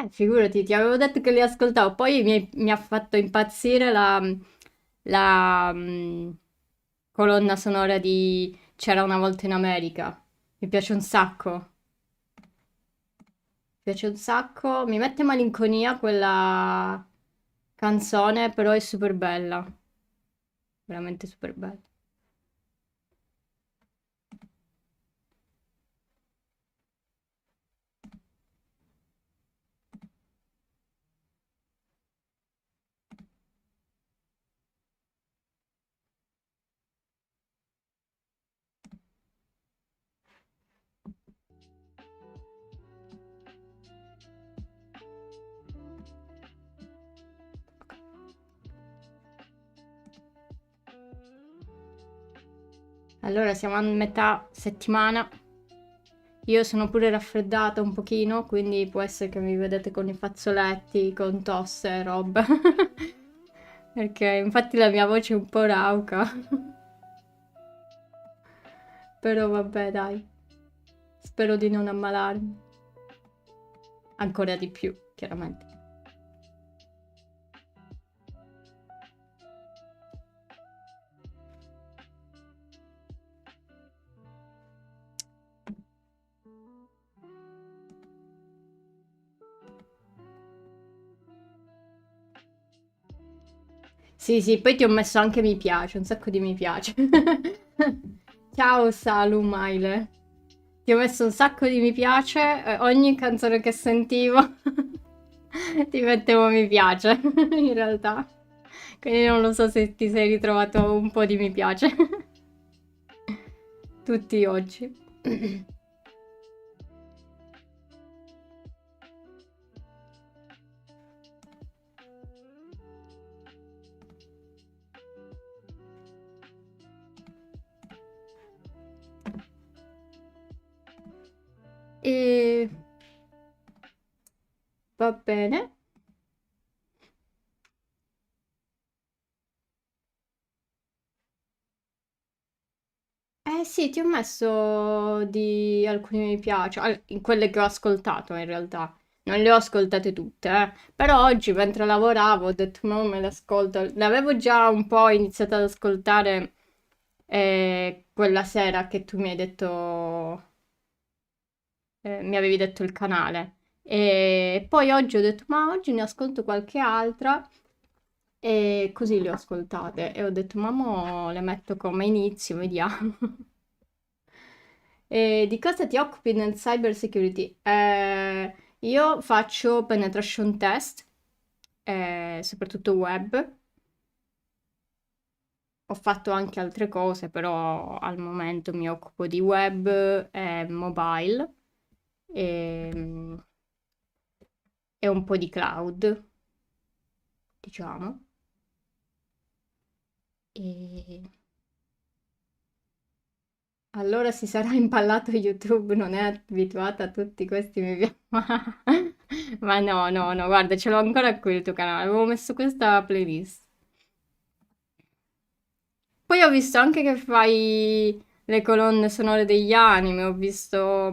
Figurati, ti avevo detto che li ascoltavo, poi mi ha fatto impazzire la colonna sonora di C'era una volta in America. Mi piace un sacco, mi piace un sacco, mi mette malinconia quella canzone, però è super bella, veramente super bella. Allora, siamo a metà settimana. Io sono pure raffreddata un pochino, quindi può essere che mi vedete con i fazzoletti, con tosse e roba. Perché infatti la mia voce è un po' rauca. Però vabbè, dai. Spero di non ammalarmi. Ancora di più, chiaramente. Sì, sì, poi ti ho messo anche mi piace, un sacco di mi piace. Ciao Salu Maile. Ti ho messo un sacco di mi piace, ogni canzone che sentivo ti mettevo mi piace, in realtà. Quindi non lo so se ti sei ritrovato un po' di mi piace. Tutti oggi. E va bene. Eh sì, ti ho messo di alcuni mi piace, in quelle che ho ascoltato in realtà. Non le ho ascoltate tutte, però oggi mentre lavoravo ho detto, ma me le ascolto. Le avevo già un po' iniziato ad ascoltare quella sera che tu mi hai detto, mi avevi detto il canale. E poi oggi ho detto, ma oggi ne ascolto qualche altra. E così le ho ascoltate e ho detto, ma mo le metto come inizio, vediamo. E di cosa ti occupi nel cyber security? Io faccio penetration test, soprattutto web. Ho fatto anche altre cose, però al momento mi occupo di web e mobile e, e un po' di cloud, diciamo. E allora si sarà impallato YouTube, non è abituata a tutti questi mi Ma no, no, no, guarda, ce l'ho ancora qui il tuo canale, avevo messo questa playlist. Poi ho visto anche che fai le colonne sonore degli anime, ho visto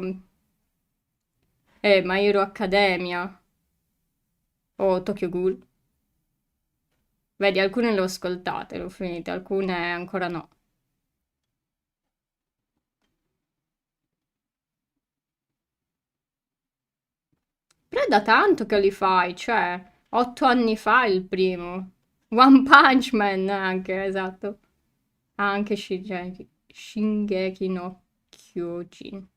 My Hero Academia o Tokyo Ghoul. Vedi, alcune le ho ascoltate, le ho finite, alcune ancora no. Però è da tanto che li fai, cioè, 8 anni fa il primo. One Punch Man anche, esatto. Ah, anche Shingeki no Kyojin.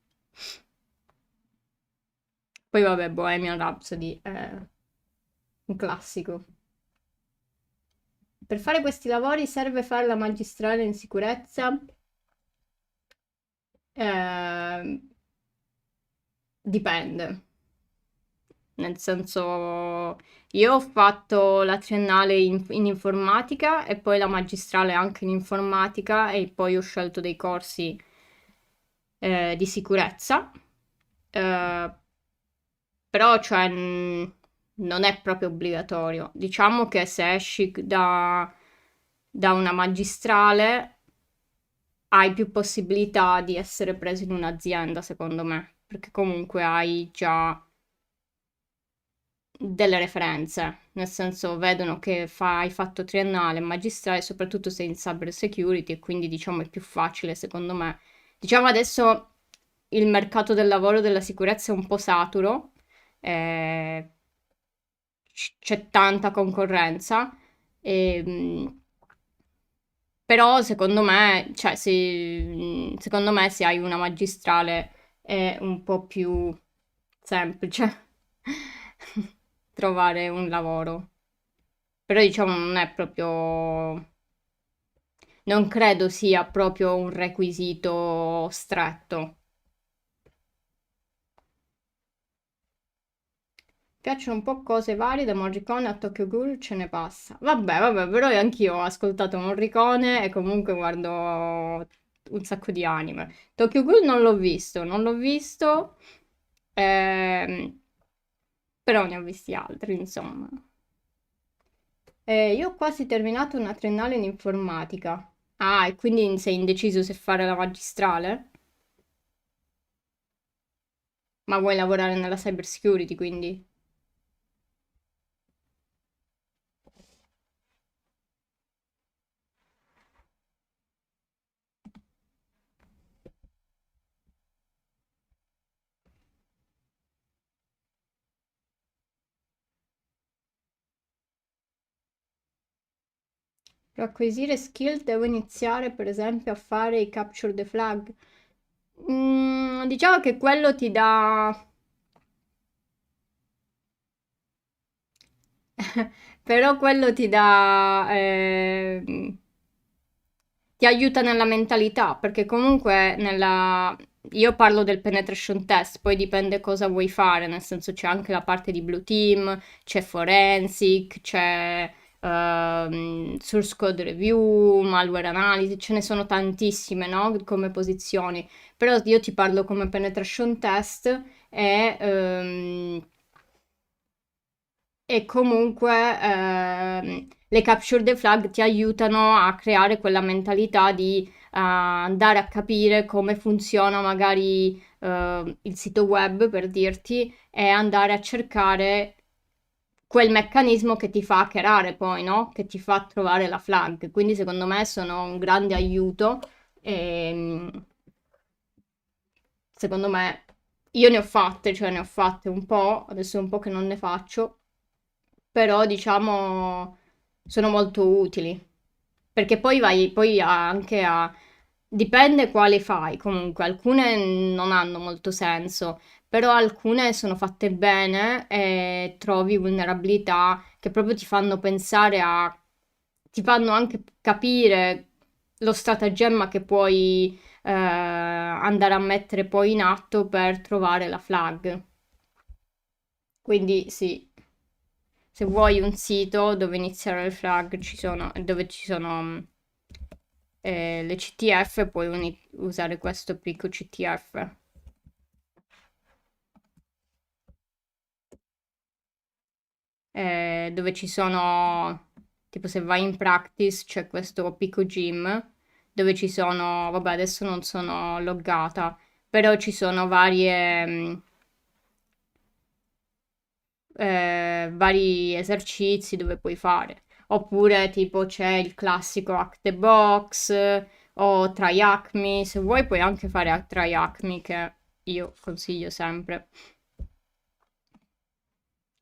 Poi vabbè, Bohemian Rhapsody è un classico. Per fare questi lavori serve fare la magistrale in sicurezza? Ehm, dipende. Nel senso, io ho fatto la triennale in informatica e poi la magistrale anche in informatica e poi ho scelto dei corsi di sicurezza. Eh, però, cioè, non è proprio obbligatorio. Diciamo che se esci da una magistrale hai più possibilità di essere preso in un'azienda, secondo me, perché comunque hai già delle referenze, nel senso vedono che hai fatto triennale, magistrale, soprattutto se in cyber security e quindi diciamo è più facile secondo me. Diciamo adesso il mercato del lavoro della sicurezza è un po' saturo, eh, c'è tanta concorrenza, e, però secondo me, cioè, secondo me se hai una magistrale è un po' più semplice trovare un lavoro. Però diciamo non è proprio, non credo sia proprio un requisito stretto. Piacciono un po' cose varie, da Morricone a Tokyo Ghoul ce ne passa. Vabbè, però anch'io ho ascoltato Morricone e comunque guardo un sacco di anime. Tokyo Ghoul non l'ho visto, ehm, però ne ho visti altri, insomma. Io ho quasi terminato una triennale in informatica. Ah, e quindi sei indeciso se fare la magistrale? Ma vuoi lavorare nella cyber security, quindi? Per acquisire skill devo iniziare, per esempio, a fare i capture the flag. Diciamo che quello ti dà. Però quello ti aiuta nella mentalità, perché comunque io parlo del penetration test, poi dipende cosa vuoi fare, nel senso c'è anche la parte di blue team, c'è forensic, c'è source code review, malware analysis, ce ne sono tantissime, no? Come posizioni. Però io ti parlo come penetration test e comunque le capture the flag ti aiutano a creare quella mentalità di andare a capire come funziona magari il sito web, per dirti, e andare a cercare quel meccanismo che ti fa hackerare poi, no? Che ti fa trovare la flag. Quindi secondo me sono un grande aiuto e secondo me io ne ho fatte un po', adesso è un po' che non ne faccio, però diciamo sono molto utili. Perché poi vai poi anche a. Dipende quale fai, comunque, alcune non hanno molto senso, però alcune sono fatte bene e trovi vulnerabilità che proprio ti fanno pensare ti fanno anche capire lo stratagemma che puoi andare a mettere poi in atto per trovare la flag. Quindi sì, se vuoi un sito dove iniziare le flag dove ci sono le CTF, puoi usare questo picco CTF. Dove ci sono, tipo se vai in practice c'è questo Pico Gym dove ci sono, vabbè adesso non sono loggata, però ci sono vari esercizi dove puoi fare. Oppure tipo c'è il classico Hack the Box o Try Hack Me, se vuoi puoi anche fare Try Hack Me che io consiglio sempre.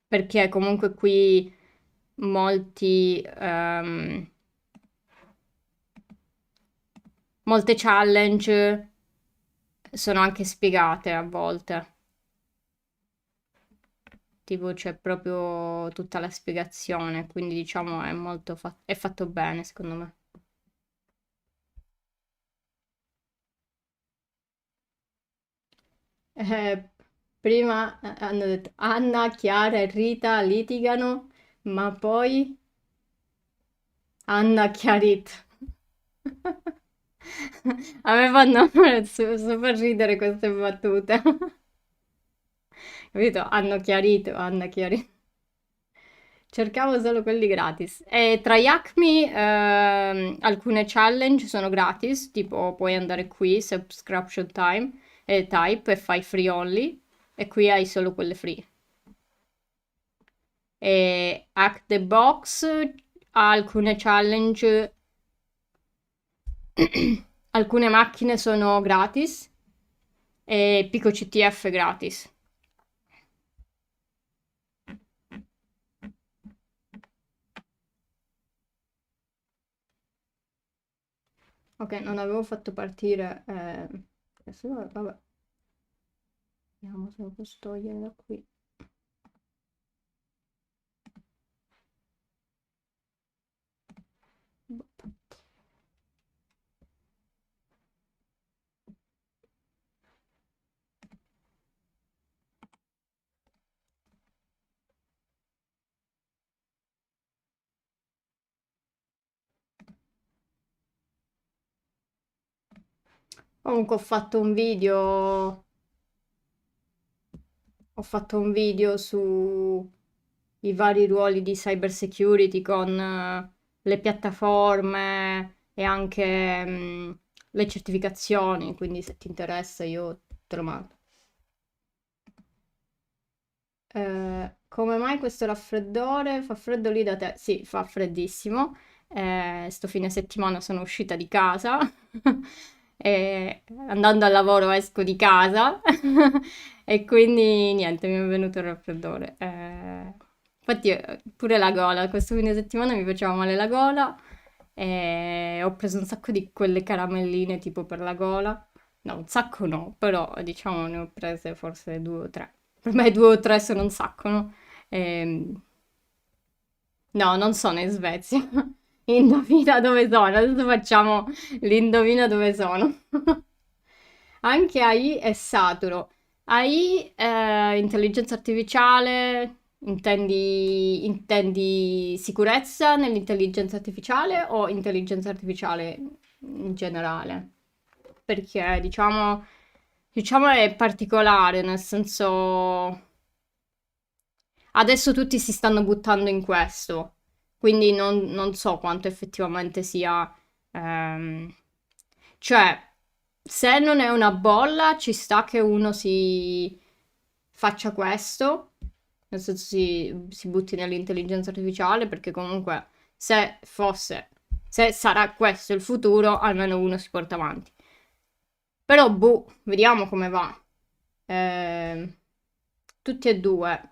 Perché comunque qui molti, molte challenge sono anche spiegate a volte. Tipo c'è proprio tutta la spiegazione, quindi diciamo è molto è fatto bene secondo me. Eh, prima hanno detto Anna, Chiara e Rita litigano, ma poi Anna chiarito. A me fanno super ridere queste battute. Capito? Hanno chiarito. Cercavo solo quelli gratis. E tra Yakmi alcune challenge sono gratis, tipo puoi andare qui, subscription time, e type e fai free only, e qui hai solo quelle free. E Hack the Box ha alcune challenge, alcune macchine sono gratis e Pico CTF gratis. Ok, non avevo fatto partire. Adesso, vabbè, vediamo se lo posso togliere da qui. Comunque ho fatto un video su i vari ruoli di cyber security con le piattaforme e anche le certificazioni, quindi se ti interessa io te lo mando. Come mai questo raffreddore? Fa freddo lì da te? Sì, fa freddissimo. Sto fine settimana sono uscita di casa e andando al lavoro esco di casa e quindi niente, mi è venuto il raffreddore. Infatti pure la gola, questo fine settimana mi faceva male la gola e ho preso un sacco di quelle caramelline tipo per la gola. No, un sacco no, però diciamo ne ho prese forse due o tre. Per me due o tre sono un sacco, no? Ehm, no, non sono in Svezia. Indovina dove sono. Adesso facciamo l'indovina dove sono. Anche AI è saturo. AI, intelligenza artificiale, intendi sicurezza nell'intelligenza artificiale o intelligenza artificiale in generale? Perché diciamo è particolare, nel senso adesso tutti si stanno buttando in questo, quindi non so quanto effettivamente sia... ehm, cioè, se non è una bolla, ci sta che uno si faccia questo, nel senso si butti nell'intelligenza artificiale, perché comunque se sarà questo il futuro, almeno uno si porta avanti. Però, boh, vediamo come va. Ehm, tutti e due.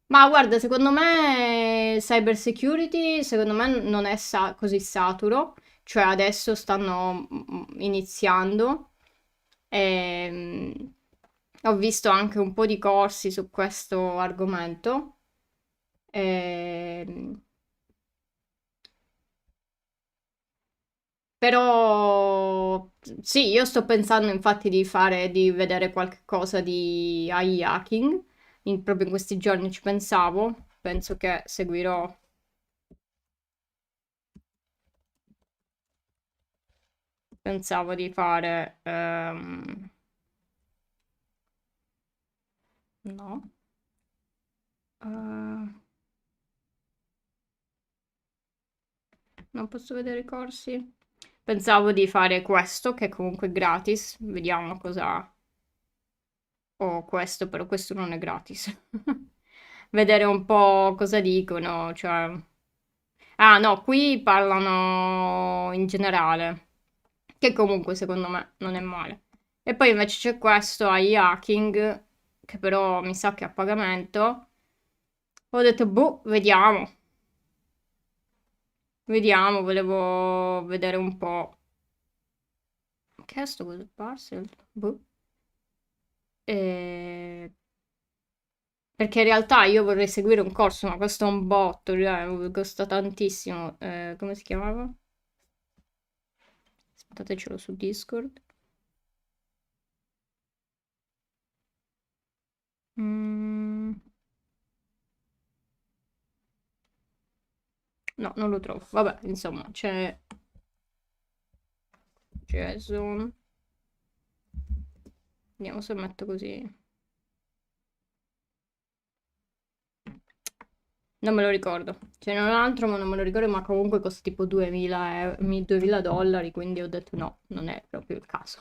Ma guarda, secondo me cyber security, secondo me non è così saturo, cioè adesso stanno iniziando. Ho visto anche un po' di corsi su questo argomento. Ehm, Però sì, io sto pensando infatti di vedere qualche cosa di AI hacking. Proprio in questi giorni ci pensavo. Penso che pensavo di fare, no, eh, non posso vedere i corsi. Pensavo di fare questo, che è comunque gratis. Vediamo cosa, o questo, però questo non è gratis. Vedere un po' cosa dicono, cioè... Ah, no, qui parlano in generale, che comunque secondo me non è male. E poi invece c'è questo AI hacking, che però mi sa che è a pagamento. Ho detto, boh, vediamo, volevo vedere un po'. Che è sto coso? Parcel? Boh. E perché in realtà io vorrei seguire un corso, ma costa un botto, costa tantissimo. Come si chiamava? Aspettatecelo su Discord. Mm, no, non lo trovo. Vabbè, insomma, c'è Jason. Vediamo se metto così. Non me lo ricordo. Ce n'è un altro, ma non me lo ricordo, ma comunque costa tipo 2000 dollari, quindi ho detto no, non è proprio il caso.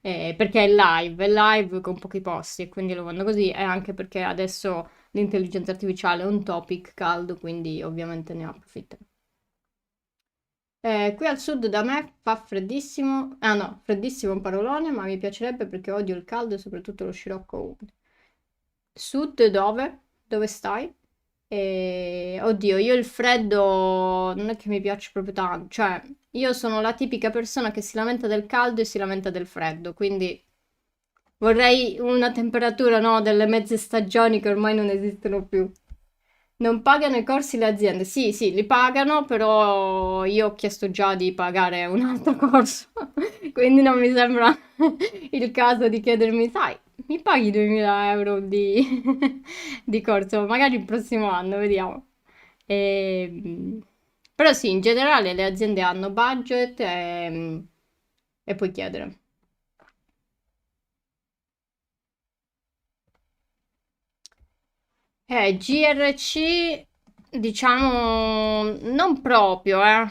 Perché è live con pochi posti, e quindi lo fanno così, e anche perché adesso l'intelligenza artificiale è un topic caldo, quindi ovviamente ne approfitto. Qui al sud da me fa freddissimo. Ah no, freddissimo è un parolone, ma mi piacerebbe perché odio il caldo e soprattutto lo scirocco umido. Sud dove? Dove stai? Oddio, io il freddo non è che mi piace proprio tanto. Cioè, io sono la tipica persona che si lamenta del caldo e si lamenta del freddo, quindi vorrei una temperatura, no, delle mezze stagioni che ormai non esistono più. Non pagano i corsi le aziende? Sì, sì, li pagano, però io ho chiesto già di pagare un altro corso, quindi non mi sembra il caso di chiedermi, sai, mi paghi 2000 euro di corso? Magari il prossimo anno, vediamo. E, però sì, in generale le aziende hanno budget e puoi chiedere. GRC, diciamo, non proprio, eh.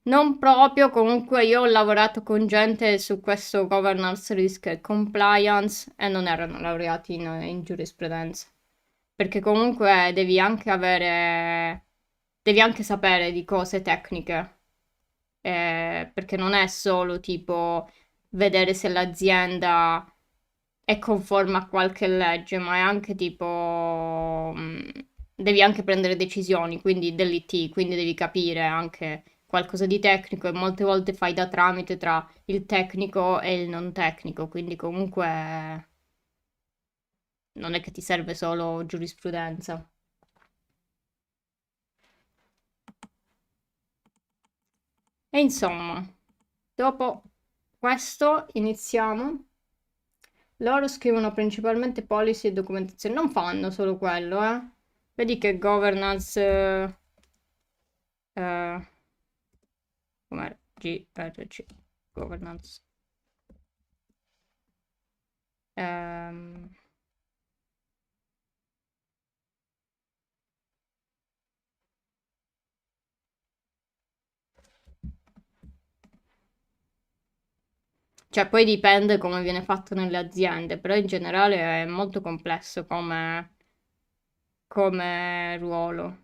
Non proprio, comunque io ho lavorato con gente su questo governance risk e compliance e non erano laureati in giurisprudenza. Perché comunque devi anche sapere di cose tecniche, perché non è solo tipo vedere se l'azienda è conforme a qualche legge, ma è anche tipo, devi anche prendere decisioni, quindi dell'IT, quindi devi capire anche qualcosa di tecnico e molte volte fai da tramite tra il tecnico e il non tecnico, quindi comunque non è che ti serve solo giurisprudenza. E insomma, dopo questo iniziamo. Loro scrivono principalmente policy e documentazione, non fanno solo quello, eh. Vedi che governance, eh, com'era? GRC, governance. Ehm, cioè, poi dipende come viene fatto nelle aziende, però in generale è molto complesso come ruolo.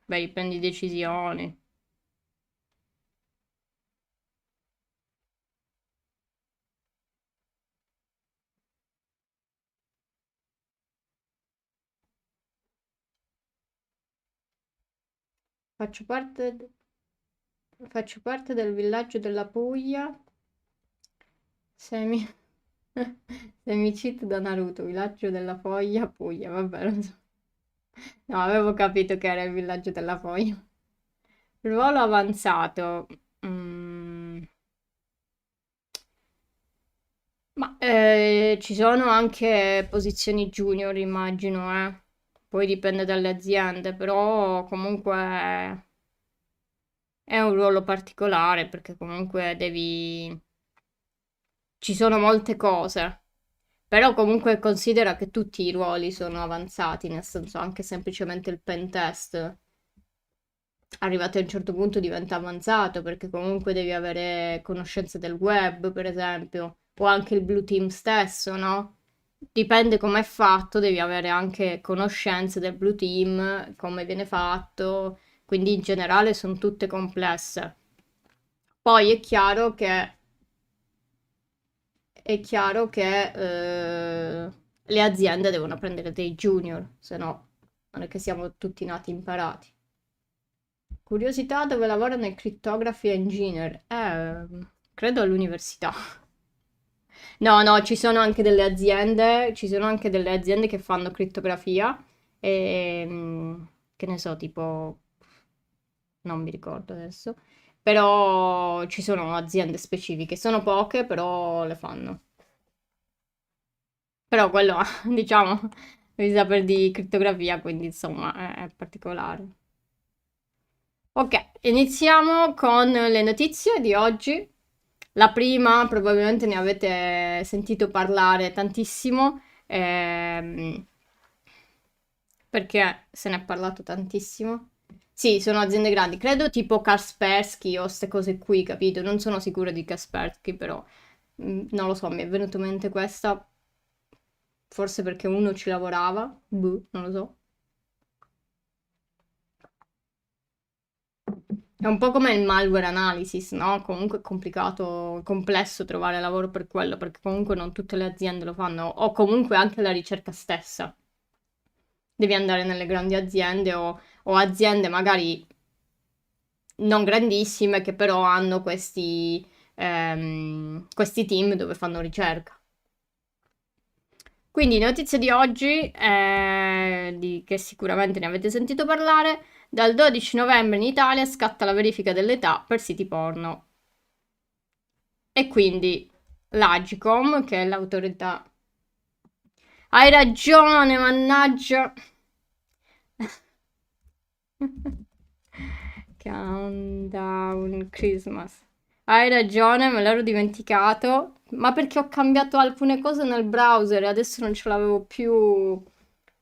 Beh, prendi decisioni. Faccio parte, faccio parte del villaggio della Puglia. Semi... Semi-cheat da Naruto, villaggio della foglia, Puglia, vabbè, non so. No, avevo capito che era il villaggio della foglia. Ruolo avanzato. Mm, ma ci sono anche posizioni junior, immagino, eh. Poi dipende dalle aziende, però comunque è un ruolo particolare perché comunque devi... Ci sono molte cose. Però comunque considera che tutti i ruoli sono avanzati, nel senso anche semplicemente il pen test arrivato a un certo punto diventa avanzato perché comunque devi avere conoscenze del web, per esempio, o anche il blue team stesso, no? Dipende come è fatto, devi avere anche conoscenze del blue team, come viene fatto, quindi in generale sono tutte complesse. Poi è chiaro che le aziende devono prendere dei junior, se no non è che siamo tutti nati imparati. Curiosità dove lavorano i cryptography engineer? Credo all'università. No, no, ci sono anche delle aziende che fanno crittografia e che ne so, tipo, non mi ricordo adesso, però ci sono aziende specifiche, sono poche, però le fanno. Però quello, diciamo, devi sapere di crittografia, quindi insomma è particolare. Ok, iniziamo con le notizie di oggi. La prima, probabilmente ne avete sentito parlare tantissimo, ehm, perché se ne è parlato tantissimo. Sì, sono aziende grandi, credo tipo Kaspersky o ste cose qui, capito? Non sono sicura di Kaspersky, però non lo so, mi è venuto in mente questa, forse perché uno ci lavorava, boh, non lo so. È un po' come il malware analysis, no? Comunque è complicato, complesso trovare lavoro per quello, perché comunque non tutte le aziende lo fanno, o comunque anche la ricerca stessa. Devi andare nelle grandi aziende o aziende magari non grandissime che però hanno questi team dove fanno ricerca. Quindi notizie di oggi, che sicuramente ne avete sentito parlare, dal 12 novembre in Italia scatta la verifica dell'età per siti porno. E quindi l'Agcom, che è l'autorità... Hai ragione, mannaggia! Countdown Christmas. Hai ragione, me l'ero dimenticato. Ma perché ho cambiato alcune cose nel browser e adesso non ce l'avevo più.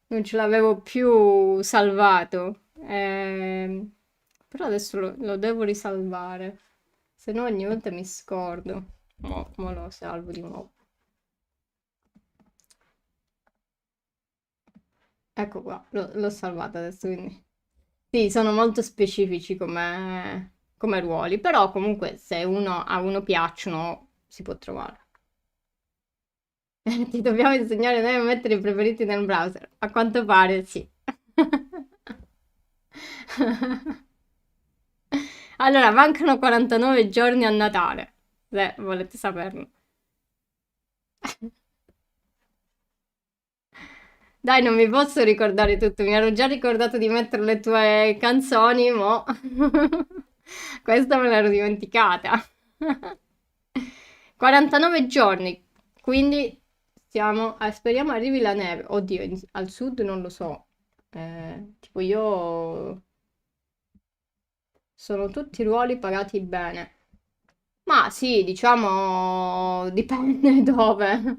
Non ce l'avevo più salvato. Però adesso lo devo risalvare. Se no ogni volta mi scordo. Mo lo salvo di nuovo. Ecco qua, l'ho salvato adesso, quindi. Sì, sono molto specifici come ruoli, però comunque se a uno piacciono si può trovare. Ti dobbiamo insegnare noi a mettere i preferiti nel browser. A quanto pare sì. Allora, mancano 49 giorni a Natale, se volete saperlo. Dai, non mi posso ricordare tutto, mi ero già ricordato di mettere le tue canzoni, mo. Questa me l'ero dimenticata. 49 giorni, quindi speriamo arrivi la neve. Oddio, al sud non lo so. Tipo io sono tutti ruoli pagati bene. Ma sì, diciamo, dipende dove.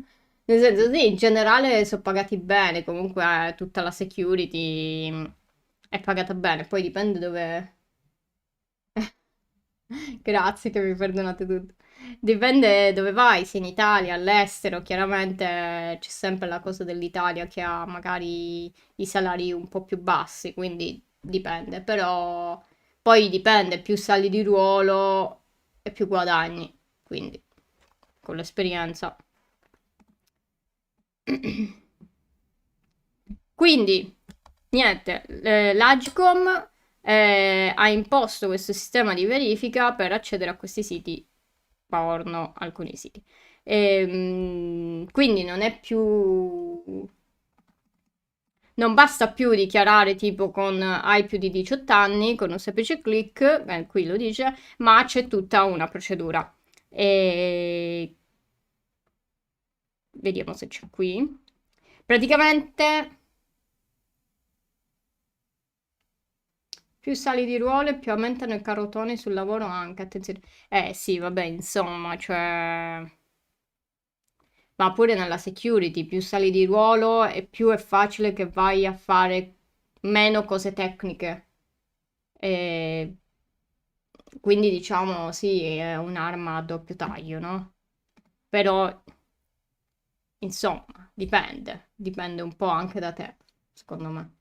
Nel senso, sì, in generale sono pagati bene, comunque tutta la security è pagata bene, poi dipende dove... Grazie che mi perdonate tutto. Dipende dove vai, se in Italia, all'estero, chiaramente c'è sempre la cosa dell'Italia che ha magari i salari un po' più bassi, quindi dipende, però poi dipende, più sali di ruolo e più guadagni, quindi con l'esperienza. Quindi, niente, l'Agcom ha imposto questo sistema di verifica per accedere a questi siti porno, alcuni siti. Quindi non è più... Non basta più dichiarare tipo con hai più di 18 anni, con un semplice click, qui lo dice, ma c'è tutta una procedura. E... Vediamo se c'è qui. Praticamente più sali di ruolo e più aumentano i carotoni sul lavoro anche, attenzione. Sì, vabbè, insomma, cioè... Ma pure nella security, più sali di ruolo e più è facile che vai a fare meno cose tecniche. E quindi diciamo, sì, è un'arma a doppio taglio, no? Però, insomma, dipende un po' anche da te, secondo me.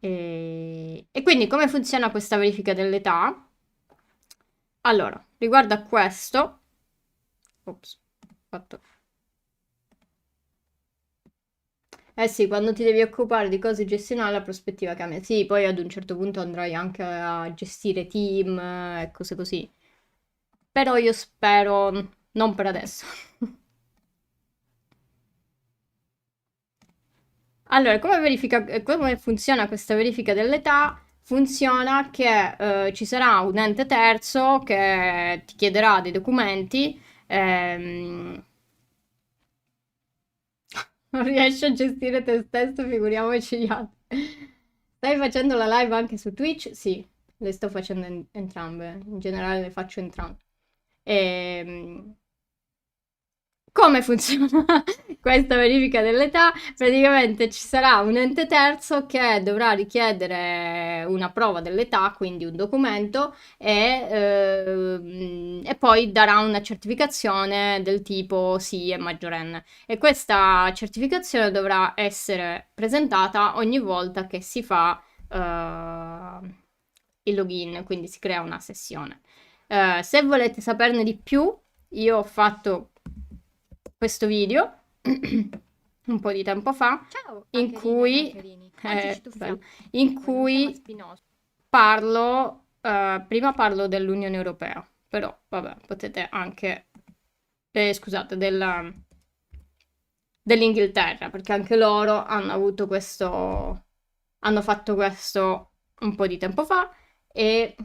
E quindi come funziona questa verifica dell'età? Allora, riguardo a questo, ops, ho fatto... Eh sì, quando ti devi occupare di cose gestionali la prospettiva cambia. Sì, poi ad un certo punto andrai anche a gestire team e cose così. Però io spero non per adesso. Allora, come funziona questa verifica dell'età? Funziona che ci sarà un ente terzo che ti chiederà dei documenti. Non riesci a gestire te stesso, figuriamoci gli altri. Stai facendo la live anche su Twitch? Sì, le sto facendo entrambe. In generale le faccio entrambe. Ehm, Come funziona questa verifica dell'età? Praticamente ci sarà un ente terzo che dovrà richiedere una prova dell'età, quindi un documento, e poi darà una certificazione del tipo sì, è maggiorenne. E questa certificazione dovrà essere presentata ogni volta che si fa il login, quindi si crea una sessione. Se volete saperne di più, io ho fatto questo video un po' di tempo fa Ciao in Hackerine e cui, hackerini, oggi ci bello, tuffiamo in in un tema cui spinoso. prima parlo dell'Unione Europea, però vabbè, potete anche, scusate, dell'Inghilterra, perché anche loro hanno avuto questo, hanno fatto questo un po' di tempo fa e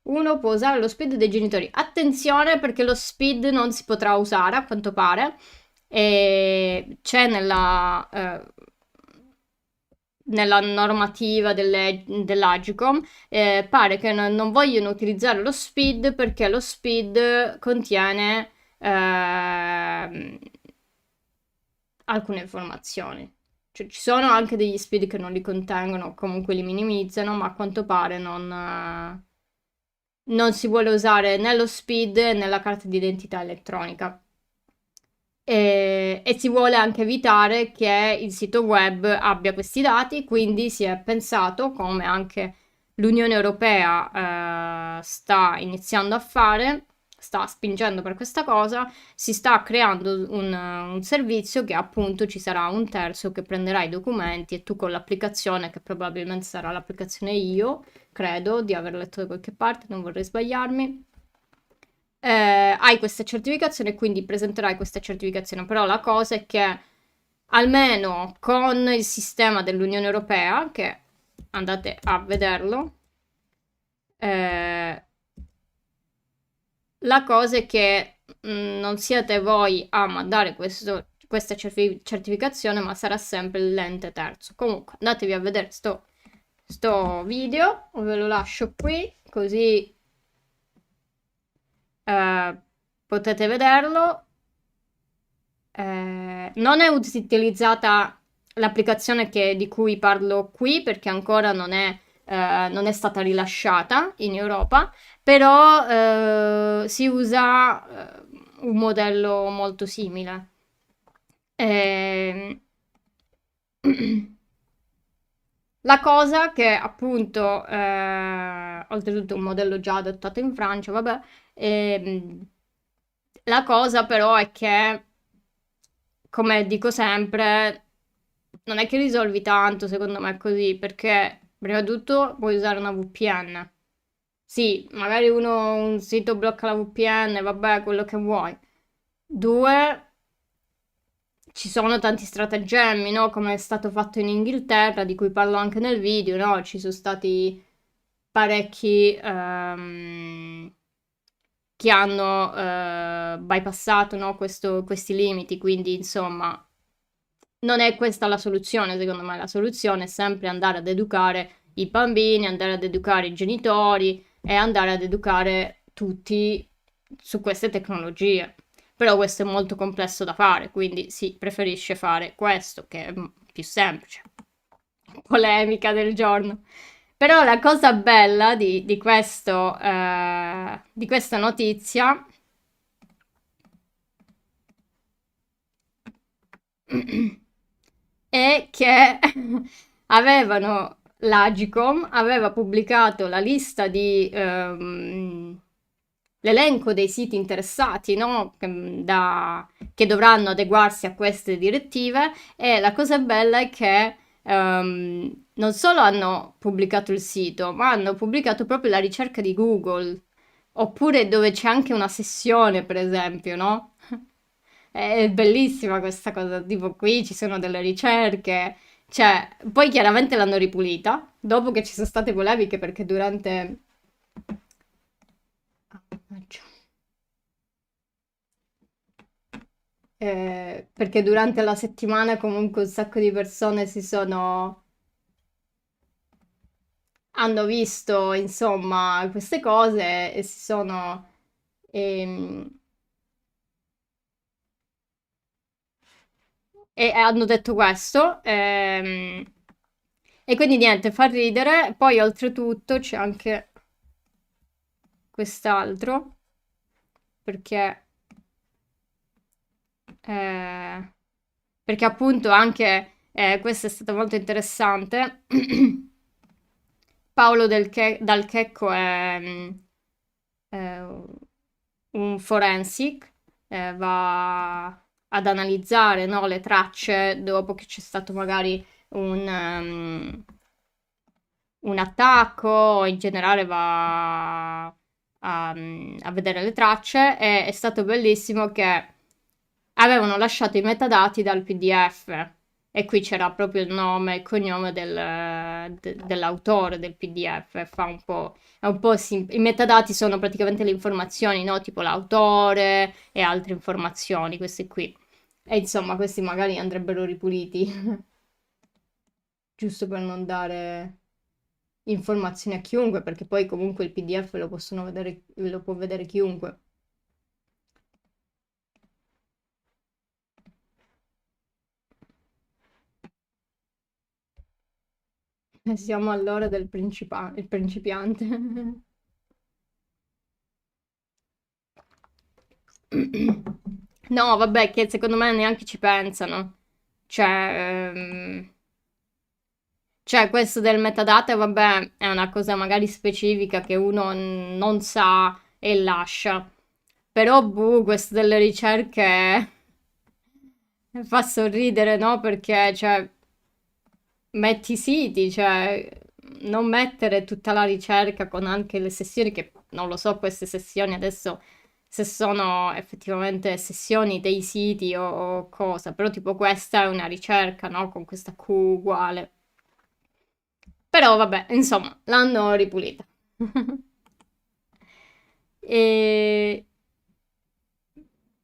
uno può usare lo SPID dei genitori. Attenzione perché lo SPID non si potrà usare a quanto pare. E c'è nella normativa dell'Agcom, pare che non vogliono utilizzare lo SPID perché lo SPID contiene alcune informazioni. Cioè, ci sono anche degli SPID che non li contengono, comunque li minimizzano, ma a quanto pare non si vuole usare né lo SPID né la carta d'identità elettronica. E si vuole anche evitare che il sito web abbia questi dati, quindi si è pensato, come anche l'Unione Europea sta iniziando a fare, sta spingendo per questa cosa, si sta creando un servizio che appunto ci sarà un terzo che prenderà i documenti e tu con l'applicazione, che probabilmente sarà l'applicazione io, credo di aver letto da qualche parte, non vorrei sbagliarmi. Hai questa certificazione e quindi presenterai questa certificazione, però la cosa è che almeno con il sistema dell'Unione Europea, che andate a vederlo, eh, la cosa è che non siete voi a mandare questa certificazione, ma sarà sempre l'ente terzo. Comunque, andatevi a vedere sto video, ve lo lascio qui, così eh, potete vederlo. Non è utilizzata l'applicazione di cui parlo qui perché ancora non è stata rilasciata in Europa, però si usa un modello molto simile. Ehm, La cosa che appunto, oltretutto è un modello già adottato in Francia, vabbè, la cosa però è che, come dico sempre, non è che risolvi tanto secondo me così, perché prima di tutto puoi usare una VPN. Sì, magari un sito blocca la VPN, vabbè, quello che vuoi. Due, ci sono tanti stratagemmi, no? Come è stato fatto in Inghilterra, di cui parlo anche nel video, no? Ci sono stati parecchi che hanno bypassato, no, questi limiti, quindi insomma non è questa la soluzione, secondo me la soluzione è sempre andare ad educare i bambini, andare ad educare i genitori e andare ad educare tutti su queste tecnologie. Però questo è molto complesso da fare, quindi si preferisce fare questo che è più semplice. Polemica del giorno. Però la cosa bella di questa notizia è che l'Agicom aveva pubblicato la lista l'elenco dei siti interessati, no? Che dovranno adeguarsi a queste direttive e la cosa bella è che non solo hanno pubblicato il sito, ma hanno pubblicato proprio la ricerca di Google, oppure dove c'è anche una sessione, per esempio, no? È bellissima questa cosa, tipo qui ci sono delle ricerche, cioè, poi chiaramente l'hanno ripulita, dopo che ci sono state polemiche perché durante... Ah, mannaggia. Perché durante la settimana comunque un sacco di persone hanno visto, insomma, queste cose e si sono... ehm, e hanno detto questo. E quindi niente, fa ridere. Poi oltretutto c'è anche quest'altro, perché, eh, perché appunto anche questo è stato molto interessante. Paolo Dal Checco è un forensic, va ad analizzare, no, le tracce dopo che c'è stato magari un attacco, o in generale va a vedere le tracce e è stato bellissimo che avevano lasciato i metadati dal PDF e qui c'era proprio il nome e il cognome dell'autore del PDF. Fa un po', è un po' i metadati sono praticamente le informazioni, no? Tipo l'autore e altre informazioni, questi qui. E insomma, questi magari andrebbero ripuliti, giusto per non dare informazioni a chiunque, perché poi comunque il PDF lo possono vedere, lo può vedere chiunque. Siamo all'ora del il principiante. No, vabbè, che secondo me neanche ci pensano. Cioè, cioè, questo del metadata, vabbè, è una cosa magari specifica che uno non sa e lascia. Però, boh, questo delle ricerche fa sorridere, no? Perché, cioè, metti i siti, cioè, non mettere tutta la ricerca con anche le sessioni, che non lo so, queste sessioni adesso se sono effettivamente sessioni dei siti o cosa, però tipo questa è una ricerca, no? Con questa Q uguale. Però vabbè, insomma, l'hanno ripulita. E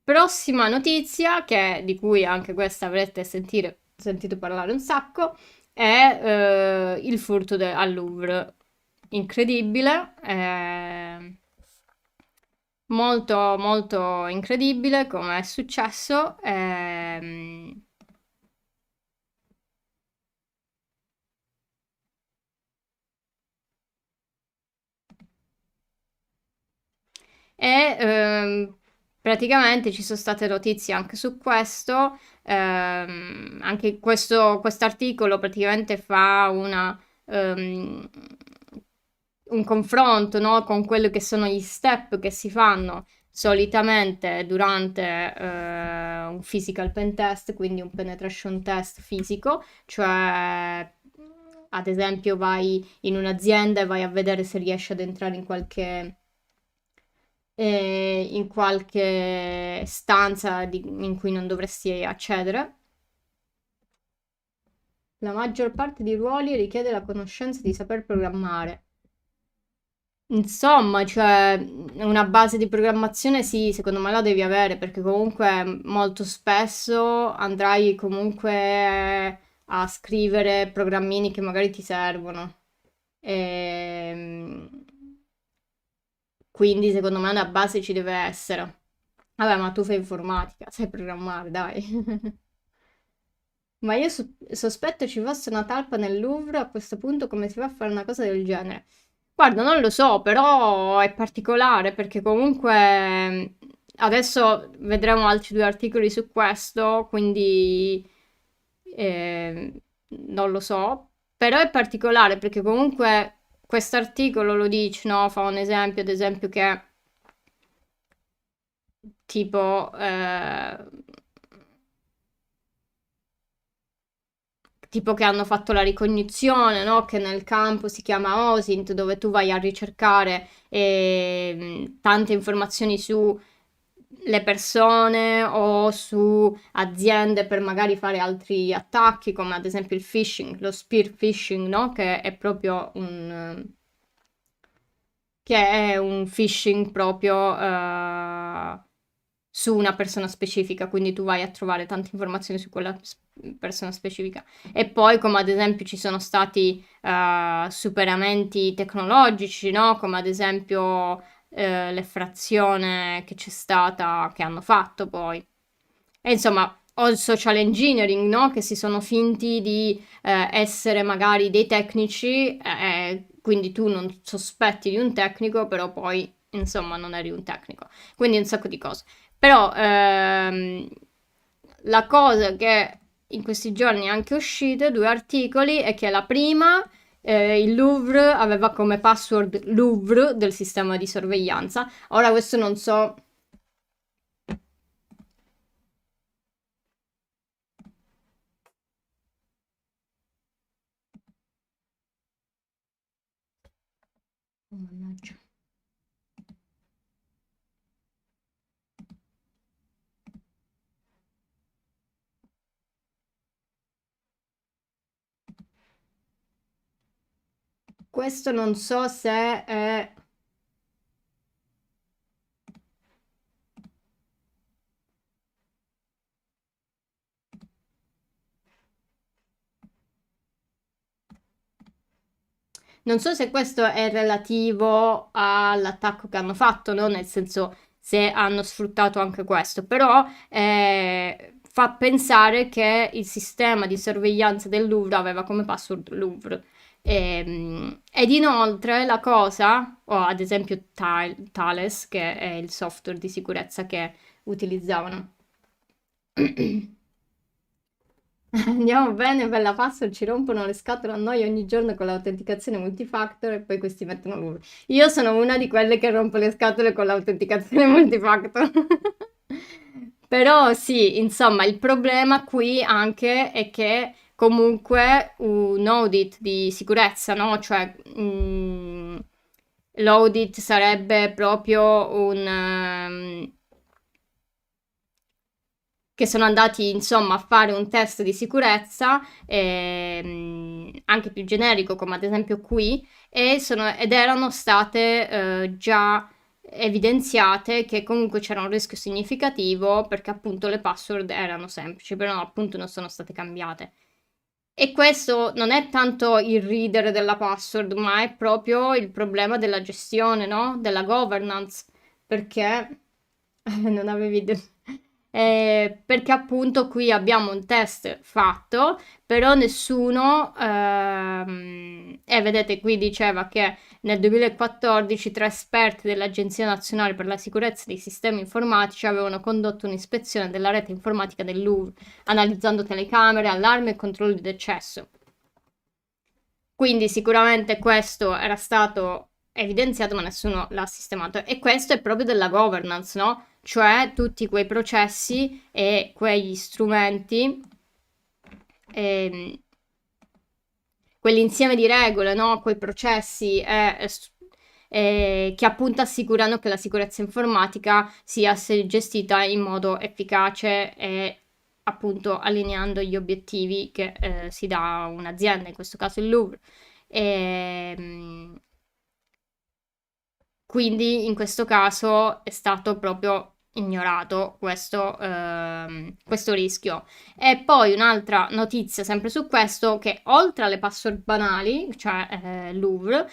prossima notizia, di cui anche questa avrete sentito parlare un sacco, è il furto al Louvre. Incredibile, molto molto incredibile come è successo. E praticamente ci sono state notizie anche su questo. Anche quest'articolo praticamente fa un confronto, no, con quello che sono gli step che si fanno solitamente durante un physical pen test, quindi un penetration test fisico, cioè ad esempio vai in un'azienda e vai a vedere se riesci ad entrare in qualche stanza in cui non dovresti accedere. La maggior parte dei ruoli richiede la conoscenza di saper programmare. Insomma, cioè, una base di programmazione sì, secondo me la devi avere perché comunque molto spesso andrai comunque a scrivere programmini che magari ti servono. Ehm, quindi secondo me una base ci deve essere. Vabbè, ma tu fai informatica, sai programmare, dai. Ma io sospetto ci fosse una talpa nel Louvre, a questo punto come si fa a fare una cosa del genere? Guarda, non lo so, però è particolare perché comunque adesso vedremo altri due articoli su questo, quindi non lo so, però è particolare perché comunque questo articolo lo dice, no? Fa un esempio, ad esempio che tipo tipo che hanno fatto la ricognizione, no? Che nel campo si chiama OSINT, dove tu vai a ricercare tante informazioni su le persone o su aziende per magari fare altri attacchi, come ad esempio il phishing, lo spear phishing, no? Che è un phishing proprio su una persona specifica, quindi tu vai a trovare tante informazioni su quella persona specifica. E poi, come ad esempio, ci sono stati superamenti tecnologici, no? Come ad esempio l'effrazione che c'è stata, che hanno fatto poi. E insomma, o il social engineering, no? Che si sono finti di essere magari dei tecnici, quindi tu non sospetti di un tecnico, però poi, insomma, non eri un tecnico. Quindi un sacco di cose. Però la cosa che in questi giorni è anche uscite, due articoli, è che la prima, il Louvre aveva come password Louvre del sistema di sorveglianza. Ora questo non so. Oh, mannaggia. Questo non so se è. Non so se questo è relativo all'attacco che hanno fatto, no? Nel senso se hanno sfruttato anche questo, però fa pensare che il sistema di sorveglianza del Louvre aveva come password Louvre. Ed inoltre la cosa, o ad esempio Thales, che è il software di sicurezza che utilizzavano. Andiamo bene, bella password, ci rompono le scatole a noi ogni giorno con l'autenticazione multifactor e poi questi mettono l'uno. Io sono una di quelle che rompe le scatole con l'autenticazione multifactor. Però sì, insomma, il problema qui anche è che comunque un audit di sicurezza, no? Cioè, l'audit sarebbe proprio che sono andati insomma a fare un test di sicurezza, anche più generico come ad esempio qui, ed erano state già evidenziate che comunque c'era un rischio significativo perché appunto le password erano semplici, però appunto non sono state cambiate. E questo non è tanto il reader della password, ma è proprio il problema della gestione, no? Della governance, perché non avevi perché appunto qui abbiamo un test fatto, però nessuno, e vedete qui diceva che nel 2014 tre esperti dell'Agenzia Nazionale per la Sicurezza dei Sistemi Informatici avevano condotto un'ispezione della rete informatica del Louvre, analizzando telecamere, allarmi e controlli d'accesso. Quindi sicuramente questo era stato evidenziato, ma nessuno l'ha sistemato. E questo è proprio della governance, no? Cioè tutti quei processi e quegli strumenti, ehm, quell'insieme di regole, no? Quei processi che appunto assicurano che la sicurezza informatica sia gestita in modo efficace e appunto allineando gli obiettivi che si dà a un'azienda, in questo caso il Louvre. E, quindi in questo caso è stato proprio ignorato questo rischio. E poi un'altra notizia sempre su questo, che oltre alle password banali, cioè Louvre,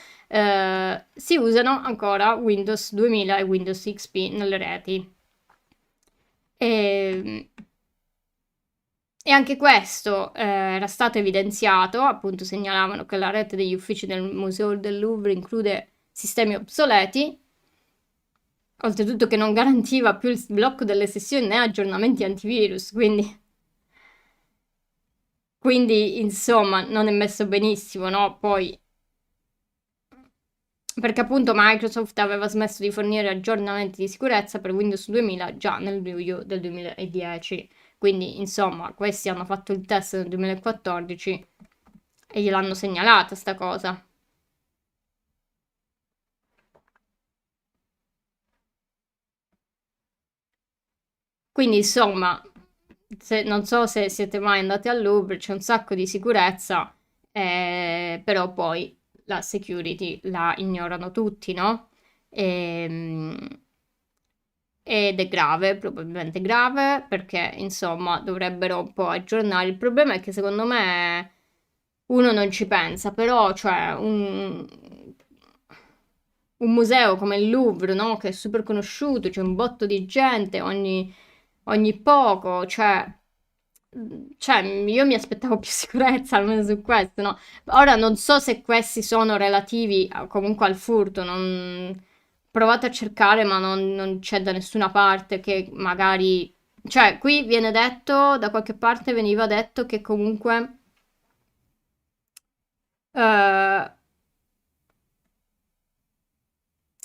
si usano ancora Windows 2000 e Windows XP nelle reti. E, e anche questo era stato evidenziato, appunto segnalavano che la rete degli uffici del Museo del Louvre include sistemi obsoleti, oltretutto che non garantiva più il blocco delle sessioni né aggiornamenti antivirus, quindi insomma non è messo benissimo, no? Poi perché appunto Microsoft aveva smesso di fornire aggiornamenti di sicurezza per Windows 2000 già nel luglio del 2010. Quindi, insomma, questi hanno fatto il test nel 2014 e gliel'hanno segnalata sta cosa. Quindi, insomma, non so se siete mai andati al Louvre, c'è un sacco di sicurezza, però poi la security la ignorano tutti, no? Ehm, ed è grave, probabilmente grave, perché insomma dovrebbero un po' aggiornare. Il problema è che secondo me uno non ci pensa, però cioè un museo come il Louvre, no? Che è super conosciuto, c'è un botto di gente ogni poco, cioè Cioè, io mi aspettavo più sicurezza almeno su questo, no? Ora non so se questi sono relativi comunque al furto, provate a cercare, ma non c'è da nessuna parte che magari... Cioè, qui viene detto, da qualche parte veniva detto che comunque eh,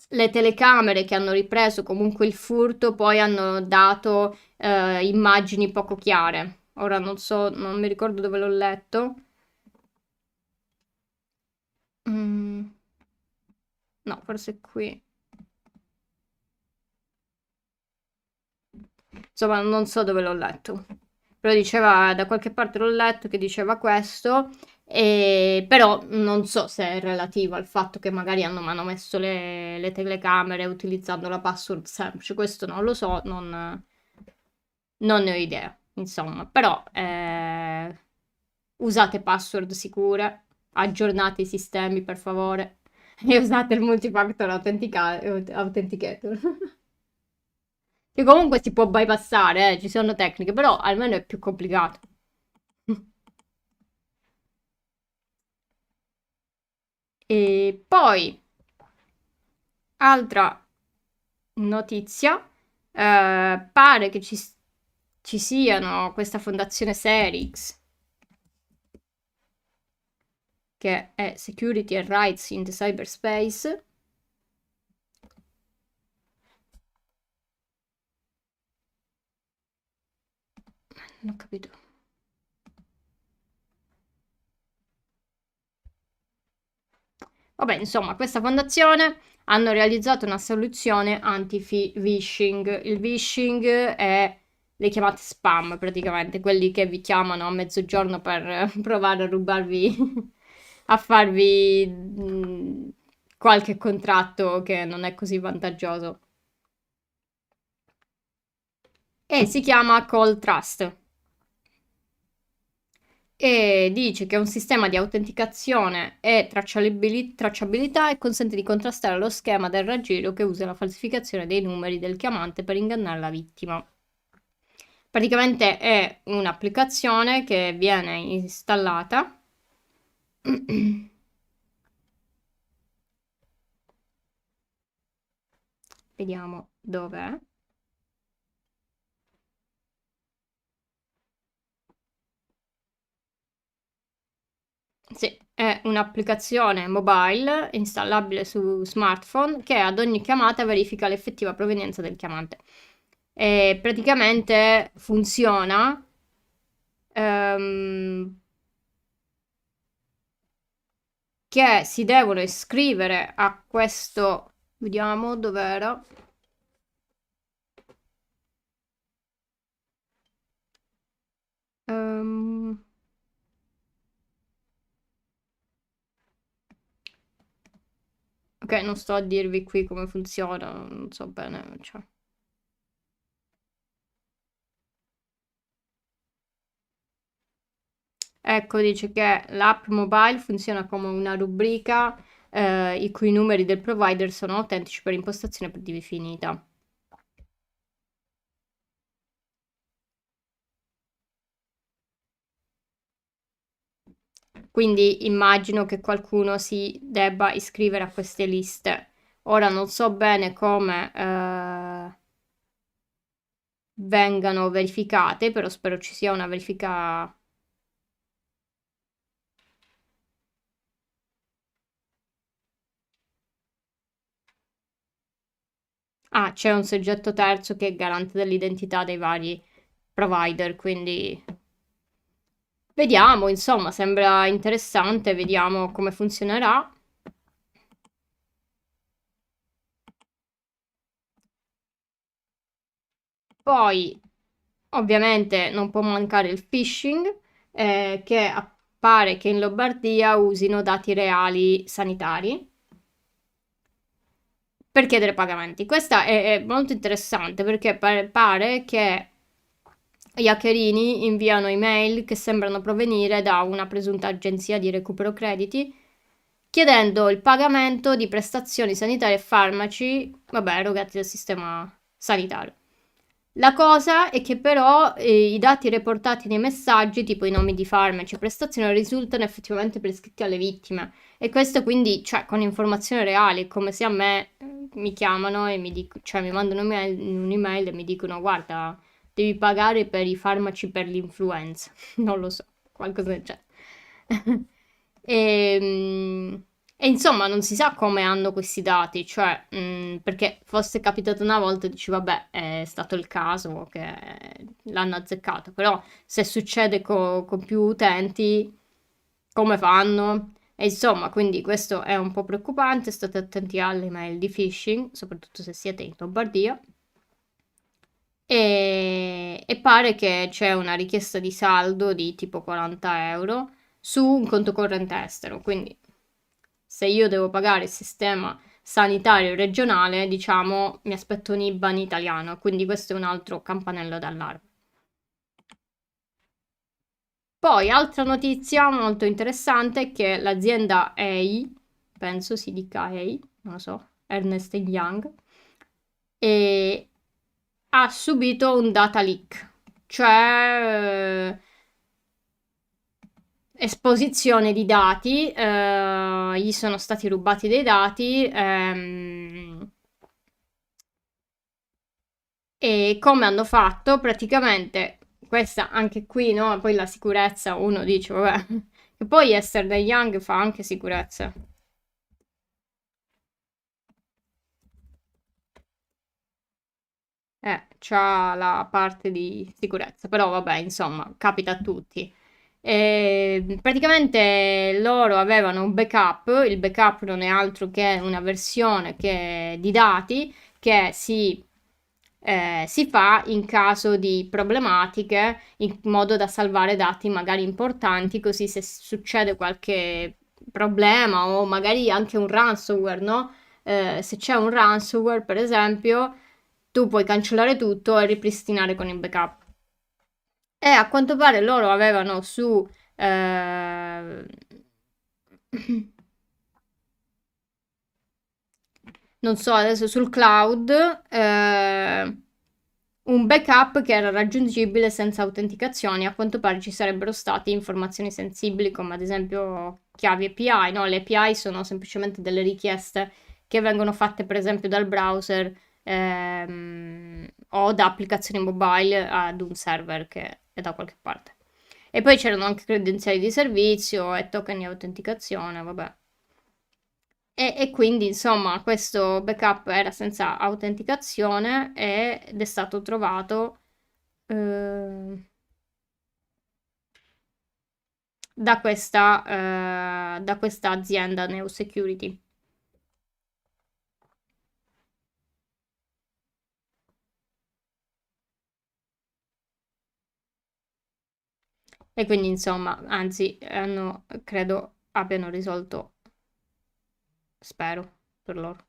le telecamere che hanno ripreso comunque il furto poi hanno dato immagini poco chiare. Ora non so, non mi ricordo dove l'ho letto. Mm, no, forse qui. Insomma, non so dove l'ho letto. Però diceva, da qualche parte l'ho letto che diceva questo. Però non so se è relativo al fatto che magari hanno manomesso le telecamere utilizzando la password semplice. Questo non lo so, non ne ho idea. Insomma, però usate password sicure, aggiornate i sistemi per favore e usate il multifactor authenticator. Che comunque si può bypassare, ci sono tecniche, però almeno è più complicato. E poi, altra notizia, pare che ci siano questa fondazione Serix, che è Security and Rights in the Cyberspace. Non ho capito. Vabbè, insomma, questa fondazione hanno realizzato una soluzione anti-phishing. Il phishing è le chiamate spam, praticamente, quelli che vi chiamano a mezzogiorno per provare a rubarvi, a farvi qualche contratto che non è così vantaggioso. E si chiama Call Trust. E dice che è un sistema di autenticazione e tracciabilità e consente di contrastare lo schema del raggiro che usa la falsificazione dei numeri del chiamante per ingannare la vittima. Praticamente è un'applicazione che viene installata. Vediamo dov'è. Sì, è un'applicazione mobile installabile su smartphone che ad ogni chiamata verifica l'effettiva provenienza del chiamante. E praticamente funziona ehm, che si devono iscrivere a questo, vediamo dov'era. Ehm, ok, non sto a dirvi qui come funziona, non so bene, cioè. Ecco, dice che l'app mobile funziona come una rubrica i cui numeri del provider sono autentici per impostazione predefinita. Quindi immagino che qualcuno si debba iscrivere a queste liste. Ora non so bene come vengano verificate, però spero ci sia una verifica. Ah, c'è un soggetto terzo che è garante dell'identità dei vari provider, quindi vediamo, insomma, sembra interessante, vediamo come funzionerà. Poi, ovviamente, non può mancare il phishing, che appare che in Lombardia usino dati reali sanitari per chiedere pagamenti. Questa è molto interessante perché pare che gli hackerini inviano email che sembrano provenire da una presunta agenzia di recupero crediti chiedendo il pagamento di prestazioni sanitarie e farmaci, vabbè, erogati dal sistema sanitario. La cosa è che però i dati reportati nei messaggi, tipo i nomi di farmaci e prestazioni, risultano effettivamente prescritti alle vittime. E questo quindi, cioè, con informazioni reali, è come se a me mi chiamano e cioè, mi mandano un'email e mi dicono, guarda, devi pagare per i farmaci per l'influenza. Non lo so, qualcosa del genere. E, e insomma, non si sa come hanno questi dati, cioè, perché fosse capitato una volta, dici, vabbè, è stato il caso che l'hanno azzeccato, però se succede con più utenti, come fanno? E insomma, quindi questo è un po' preoccupante, state attenti alle email di phishing, soprattutto se siete in Lombardia. E pare che c'è una richiesta di saldo di tipo 40 euro su un conto corrente estero. Quindi, se io devo pagare il sistema sanitario regionale, diciamo, mi aspetto un IBAN italiano. Quindi, questo è un altro campanello d'allarme. Poi, altra notizia molto interessante è che l'azienda EI, penso si dica EI, non lo so, Ernest Young, e ha subito un data leak, cioè esposizione di dati, gli sono stati rubati dei dati, e come hanno fatto? Praticamente, questa anche qui, no? Poi la sicurezza, uno dice, vabbè, che poi Esther De Young fa anche sicurezza. C'ha la parte di sicurezza, però vabbè, insomma, capita a tutti. Praticamente loro avevano un backup, il backup non è altro che una versione di dati che si fa in caso di problematiche, in modo da salvare dati magari importanti, così se succede qualche problema o magari anche un ransomware, no? Se c'è un ransomware, per esempio, tu puoi cancellare tutto e ripristinare con il backup. E a quanto pare loro avevano su, eh, non so, adesso sul cloud, un backup che era raggiungibile senza autenticazioni. A quanto pare ci sarebbero state informazioni sensibili come ad esempio chiavi API, no? Le API sono semplicemente delle richieste che vengono fatte per esempio dal browser o da applicazioni mobile ad un server che è da qualche parte. E poi c'erano anche credenziali di servizio e token di autenticazione, vabbè. E quindi, insomma, questo backup era senza autenticazione ed è stato trovato eh, da questa azienda Neo Security. E quindi, insomma, anzi, credo abbiano risolto, spero, per loro.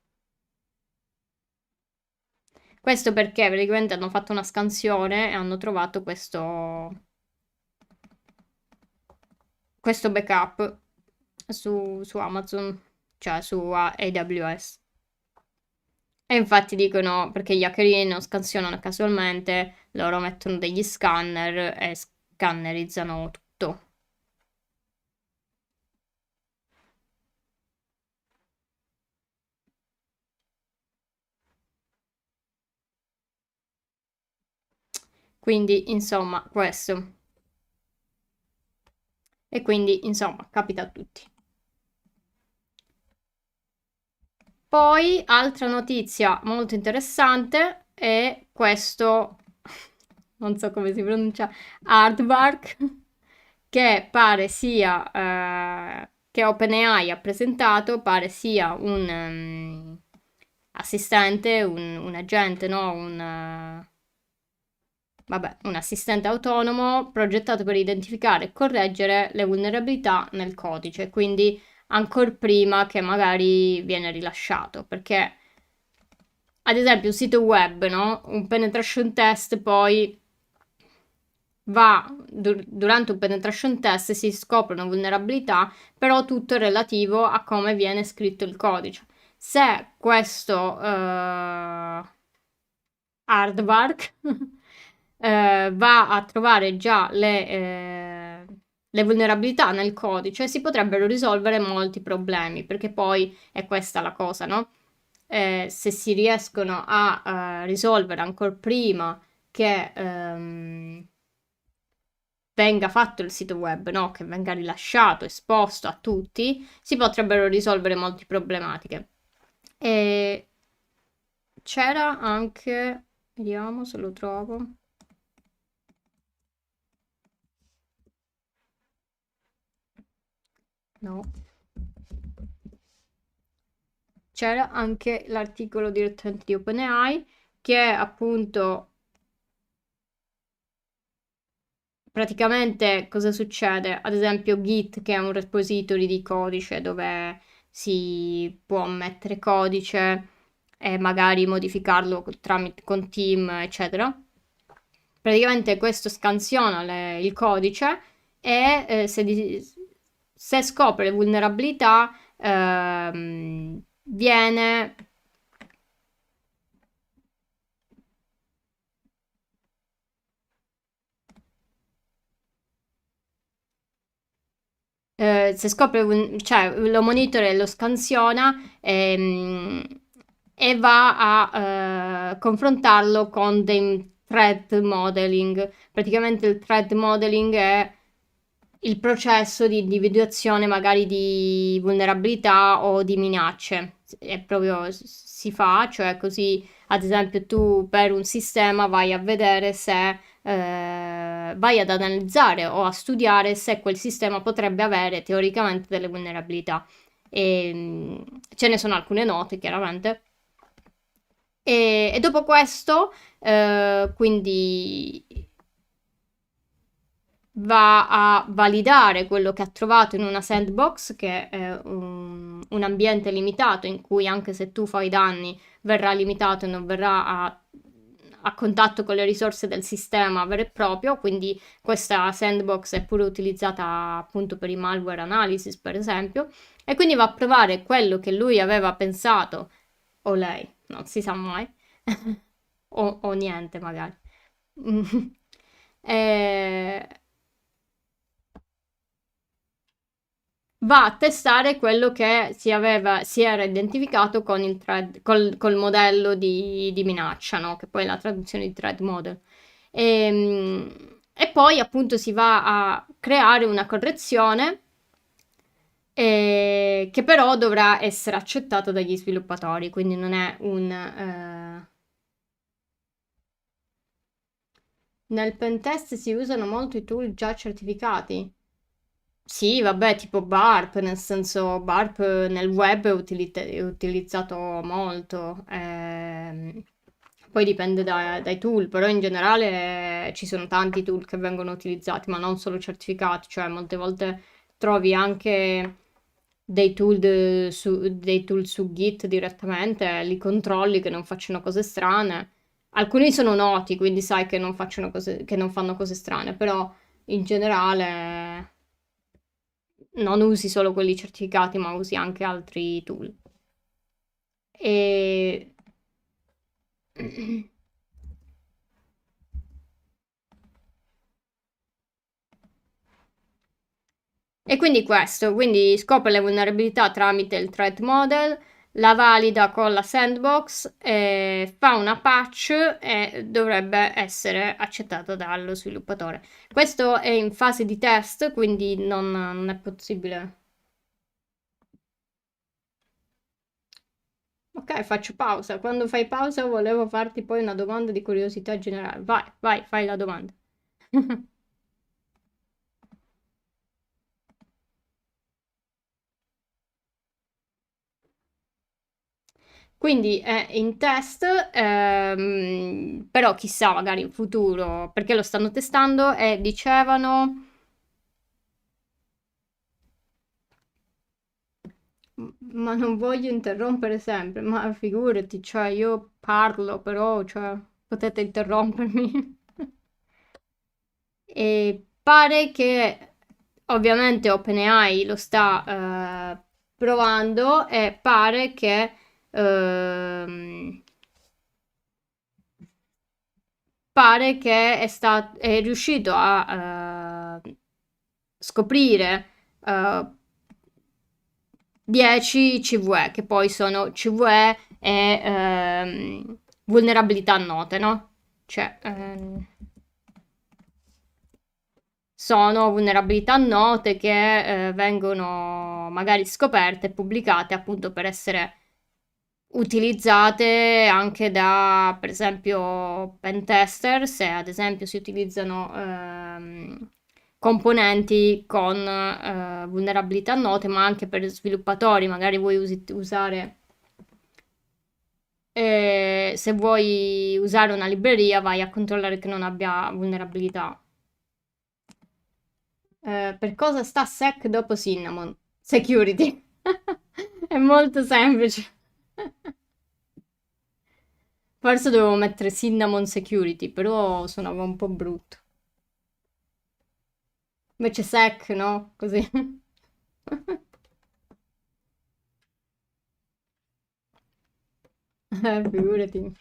Questo perché praticamente hanno fatto una scansione e hanno trovato questo backup su Amazon, cioè su AWS. E infatti dicono, perché gli hackerini non scansionano casualmente, loro mettono degli scanner e scannerizzano tutto. Quindi, insomma, questo. E quindi, insomma, capita a tutti. Poi, altra notizia molto interessante è questo, non so come si pronuncia, Aardvark, che pare sia, che OpenAI ha presentato, pare sia un assistente, un agente, no? Vabbè, un assistente autonomo progettato per identificare e correggere le vulnerabilità nel codice, quindi ancora prima che magari viene rilasciato, perché ad esempio un sito web, no? Un penetration test poi durante un penetration test si scopre una vulnerabilità, però tutto è relativo a come viene scritto il codice. Se questo Aardvark, va a trovare già le vulnerabilità nel codice, si potrebbero risolvere molti problemi, perché poi è questa la cosa, no? Se si riescono a risolvere ancora prima che venga fatto il sito web, no? Che venga rilasciato, esposto a tutti, si potrebbero risolvere molte problematiche. E c'era anche, vediamo se lo trovo. No. C'era anche l'articolo direttamente di OpenAI che appunto praticamente cosa succede? Ad esempio Git, che è un repository di codice dove si può mettere codice e magari modificarlo tramite con team, eccetera. Praticamente questo scansiona il codice e se scopre le vulnerabilità viene se scopre cioè lo monitora e lo scansiona e va a confrontarlo con dei threat modeling. Praticamente il threat modeling è il processo di individuazione magari di vulnerabilità o di minacce. È proprio si fa, cioè così ad esempio tu per un sistema vai a vedere se vai ad analizzare o a studiare se quel sistema potrebbe avere teoricamente delle vulnerabilità. Ce ne sono alcune note, chiaramente. E dopo questo, quindi va a validare quello che ha trovato in una sandbox, che è un ambiente limitato in cui anche se tu fai danni verrà limitato e non verrà a contatto con le risorse del sistema vero e proprio, quindi questa sandbox è pure utilizzata appunto per i malware analysis, per esempio, e quindi va a provare quello che lui aveva pensato, o lei, non si sa mai, o niente magari. Eh, va a testare quello che si era identificato con il col modello di minaccia, no? Che poi è la traduzione di threat model. E poi appunto si va a creare una correzione che però dovrà essere accettata dagli sviluppatori, quindi non è un... Nel pentest si usano molto i tool già certificati. Sì, vabbè, tipo Barp, nel senso Barp nel web è utilizzato molto. Poi dipende dai tool, però in generale ci sono tanti tool che vengono utilizzati, ma non solo certificati, cioè molte volte trovi anche dei tool su Git direttamente, li controlli che non facciano cose strane. Alcuni sono noti, quindi sai che non facciano cose, che non fanno cose strane, però in generale non usi solo quelli certificati, ma usi anche altri tool. E... E quindi questo, quindi scopre le vulnerabilità tramite il threat model, la valida con la sandbox, fa una patch e dovrebbe essere accettata dallo sviluppatore. Questo è in fase di test, quindi non è possibile. Ok, faccio pausa. Quando fai pausa volevo farti poi una domanda di curiosità generale. Vai, vai, fai la domanda. Quindi è in test, però chissà, magari in futuro, perché lo stanno testando e dicevano, ma non voglio interrompere sempre, ma figurati, cioè io parlo, però, cioè, potete interrompermi. E pare che ovviamente OpenAI lo sta provando e pare che ehm, pare che è riuscito a scoprire 10 CVE, che poi sono CVE e vulnerabilità note, no? Cioè, sono vulnerabilità note che vengono magari scoperte e pubblicate appunto per essere utilizzate anche da, per esempio, pentester, se ad esempio si utilizzano componenti con vulnerabilità note, ma anche per sviluppatori, magari vuoi usare, se vuoi usare una libreria, vai a controllare che non abbia vulnerabilità. Per cosa sta sec dopo cinnamon? Security. È molto semplice. Forse dovevo mettere cinnamon security, però suonava un po' brutto. Invece sec, no? Così. Figurati.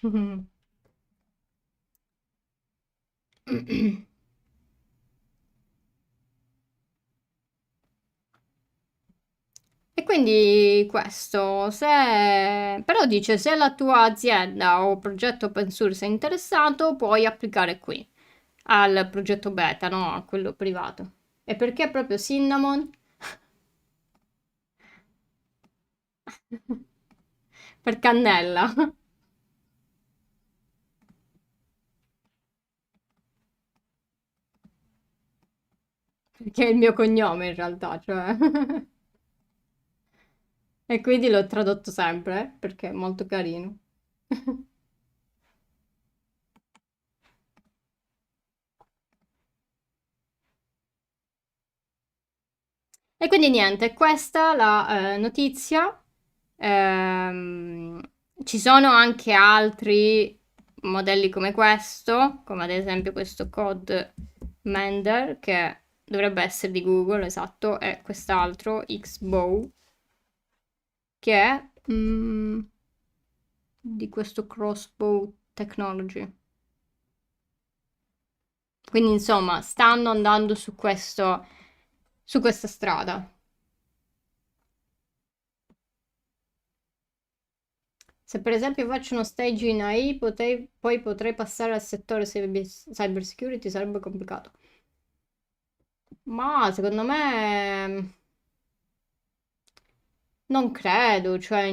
E quindi questo, se... però dice se la tua azienda o progetto open source è interessato, puoi applicare qui al progetto beta, no? A quello privato. E perché proprio Cinnamon? Per cannella. Perché è il mio cognome in realtà, cioè. E quindi l'ho tradotto sempre, perché è molto carino. E quindi niente, questa è la notizia. Ehm, Ci sono anche altri modelli come questo, come ad esempio questo Code Mender, che dovrebbe essere di Google, esatto, e quest'altro, Xbow, che è di questo Crossbow Technology. Quindi insomma, stanno andando su questa strada. Se per esempio faccio uno stage in AI, poi potrei passare al settore cyber security, sarebbe complicato. Ma secondo me non credo, cioè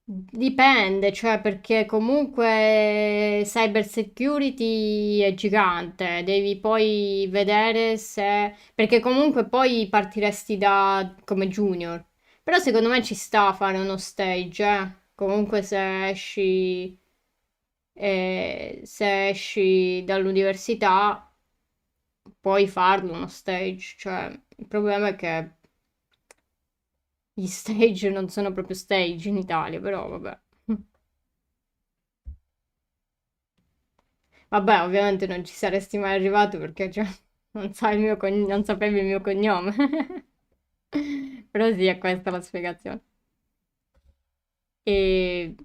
dipende, cioè perché comunque cyber security è gigante, devi poi vedere se... perché comunque poi partiresti da come junior. Però secondo me ci sta a fare uno stage, eh. Comunque se esci dall'università puoi farlo uno stage, cioè il problema è che gli stage non sono proprio stage in Italia, però vabbè. Vabbè, ovviamente non ci saresti mai arrivato perché cioè, non sapevi il mio cognome. Però sì, è questa la spiegazione. E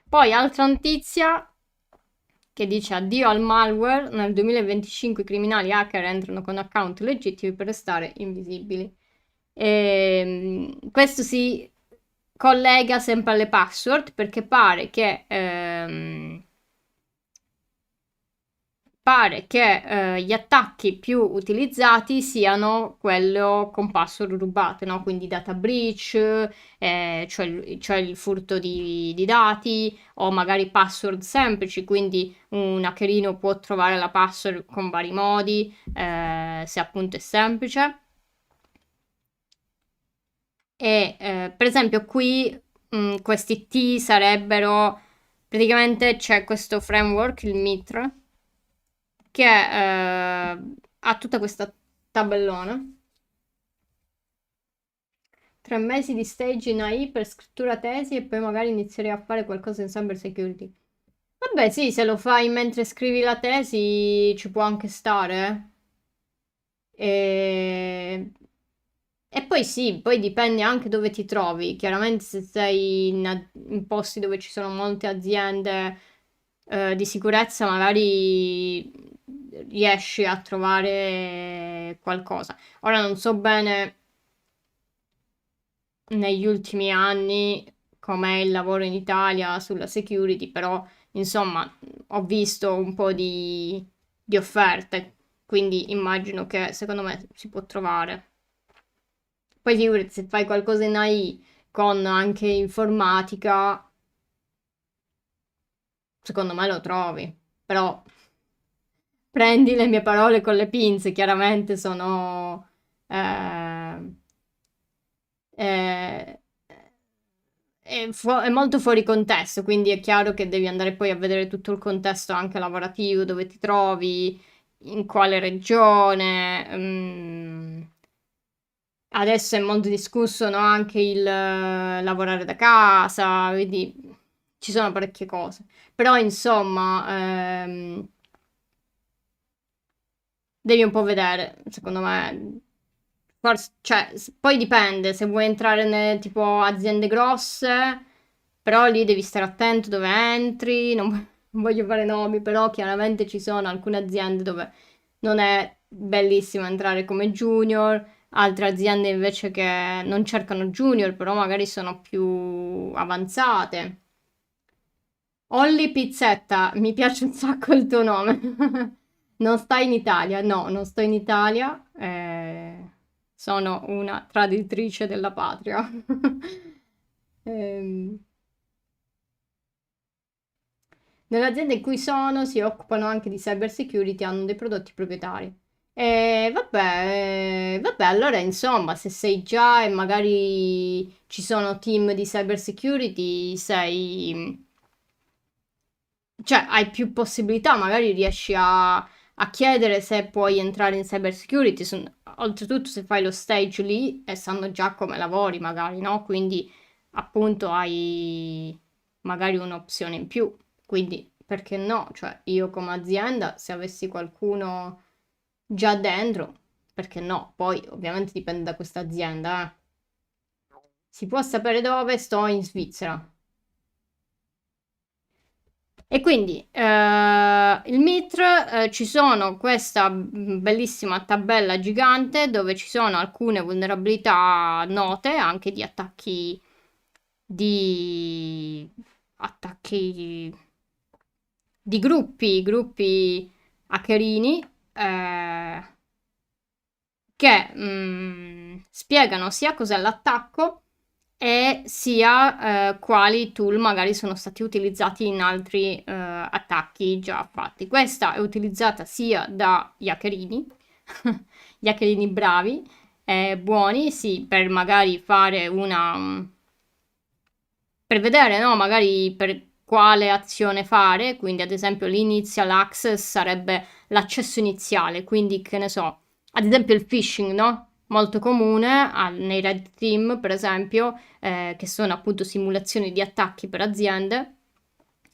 poi altra notizia che dice addio al malware, nel 2025 i criminali hacker entrano con account legittimi per restare invisibili. Questo si collega sempre alle password perché pare che gli attacchi più utilizzati siano quello con password rubate, no? Quindi data breach, cioè il furto di dati, o magari password semplici, quindi un hackerino può trovare la password con vari modi, se appunto è semplice. E per esempio qui questi T sarebbero praticamente c'è questo framework, il MITRE, che ha tutta questa tabellona. 3 mesi di stage in AI per scrittura tesi e poi magari inizierei a fare qualcosa in cyber security. Vabbè, sì, se lo fai mentre scrivi la tesi ci può anche stare. Eh. E poi sì, poi dipende anche dove ti trovi. Chiaramente se sei in posti dove ci sono molte aziende di sicurezza, magari riesci a trovare qualcosa. Ora non so bene negli ultimi anni com'è il lavoro in Italia sulla security, però insomma ho visto un po' di offerte, quindi immagino che secondo me si può trovare. Poi figurati se fai qualcosa in AI con anche informatica, secondo me lo trovi. Però prendi le mie parole con le pinze, chiaramente sono... eh, eh, è molto fuori contesto, quindi è chiaro che devi andare poi a vedere tutto il contesto anche lavorativo, dove ti trovi, in quale regione. Adesso è molto discusso, no, anche il lavorare da casa, quindi ci sono parecchie cose. Però insomma, devi un po' vedere, secondo me. Cioè, poi dipende, se vuoi entrare nelle tipo aziende grosse, però lì devi stare attento dove entri, non voglio fare nomi, però chiaramente ci sono alcune aziende dove non è bellissimo entrare come junior, altre aziende invece che non cercano junior, però magari sono più avanzate. Olli Pizzetta, mi piace un sacco il tuo nome. Non stai in Italia? No, non sto in Italia. Sono una traditrice della patria. Ehm, Nell'azienda in cui sono si occupano anche di cyber security, hanno dei prodotti proprietari. E vabbè, allora insomma, se sei già e magari ci sono team di cyber security, sei, cioè hai più possibilità, magari riesci a chiedere se puoi entrare in cyber security. Oltretutto, se fai lo stage lì e sanno già come lavori, magari, no? Quindi appunto hai magari un'opzione in più. Quindi perché no? Cioè, io come azienda, se avessi qualcuno già dentro, perché no? Poi ovviamente dipende da questa azienda, eh. Si può sapere dove sto in Svizzera. E quindi il MITR ci sono questa bellissima tabella gigante dove ci sono alcune vulnerabilità note anche di attacchi di gruppi hackerini che spiegano sia cos'è l'attacco e sia quali tool magari sono stati utilizzati in altri attacchi già fatti. Questa è utilizzata sia dagli hackerini, gli hackerini bravi, buoni, sì, per magari fare per vedere, no, magari per quale azione fare, quindi ad esempio l'initial access sarebbe l'accesso iniziale, quindi che ne so, ad esempio il phishing, no? Molto comune nei red team, per esempio, che sono appunto simulazioni di attacchi per aziende,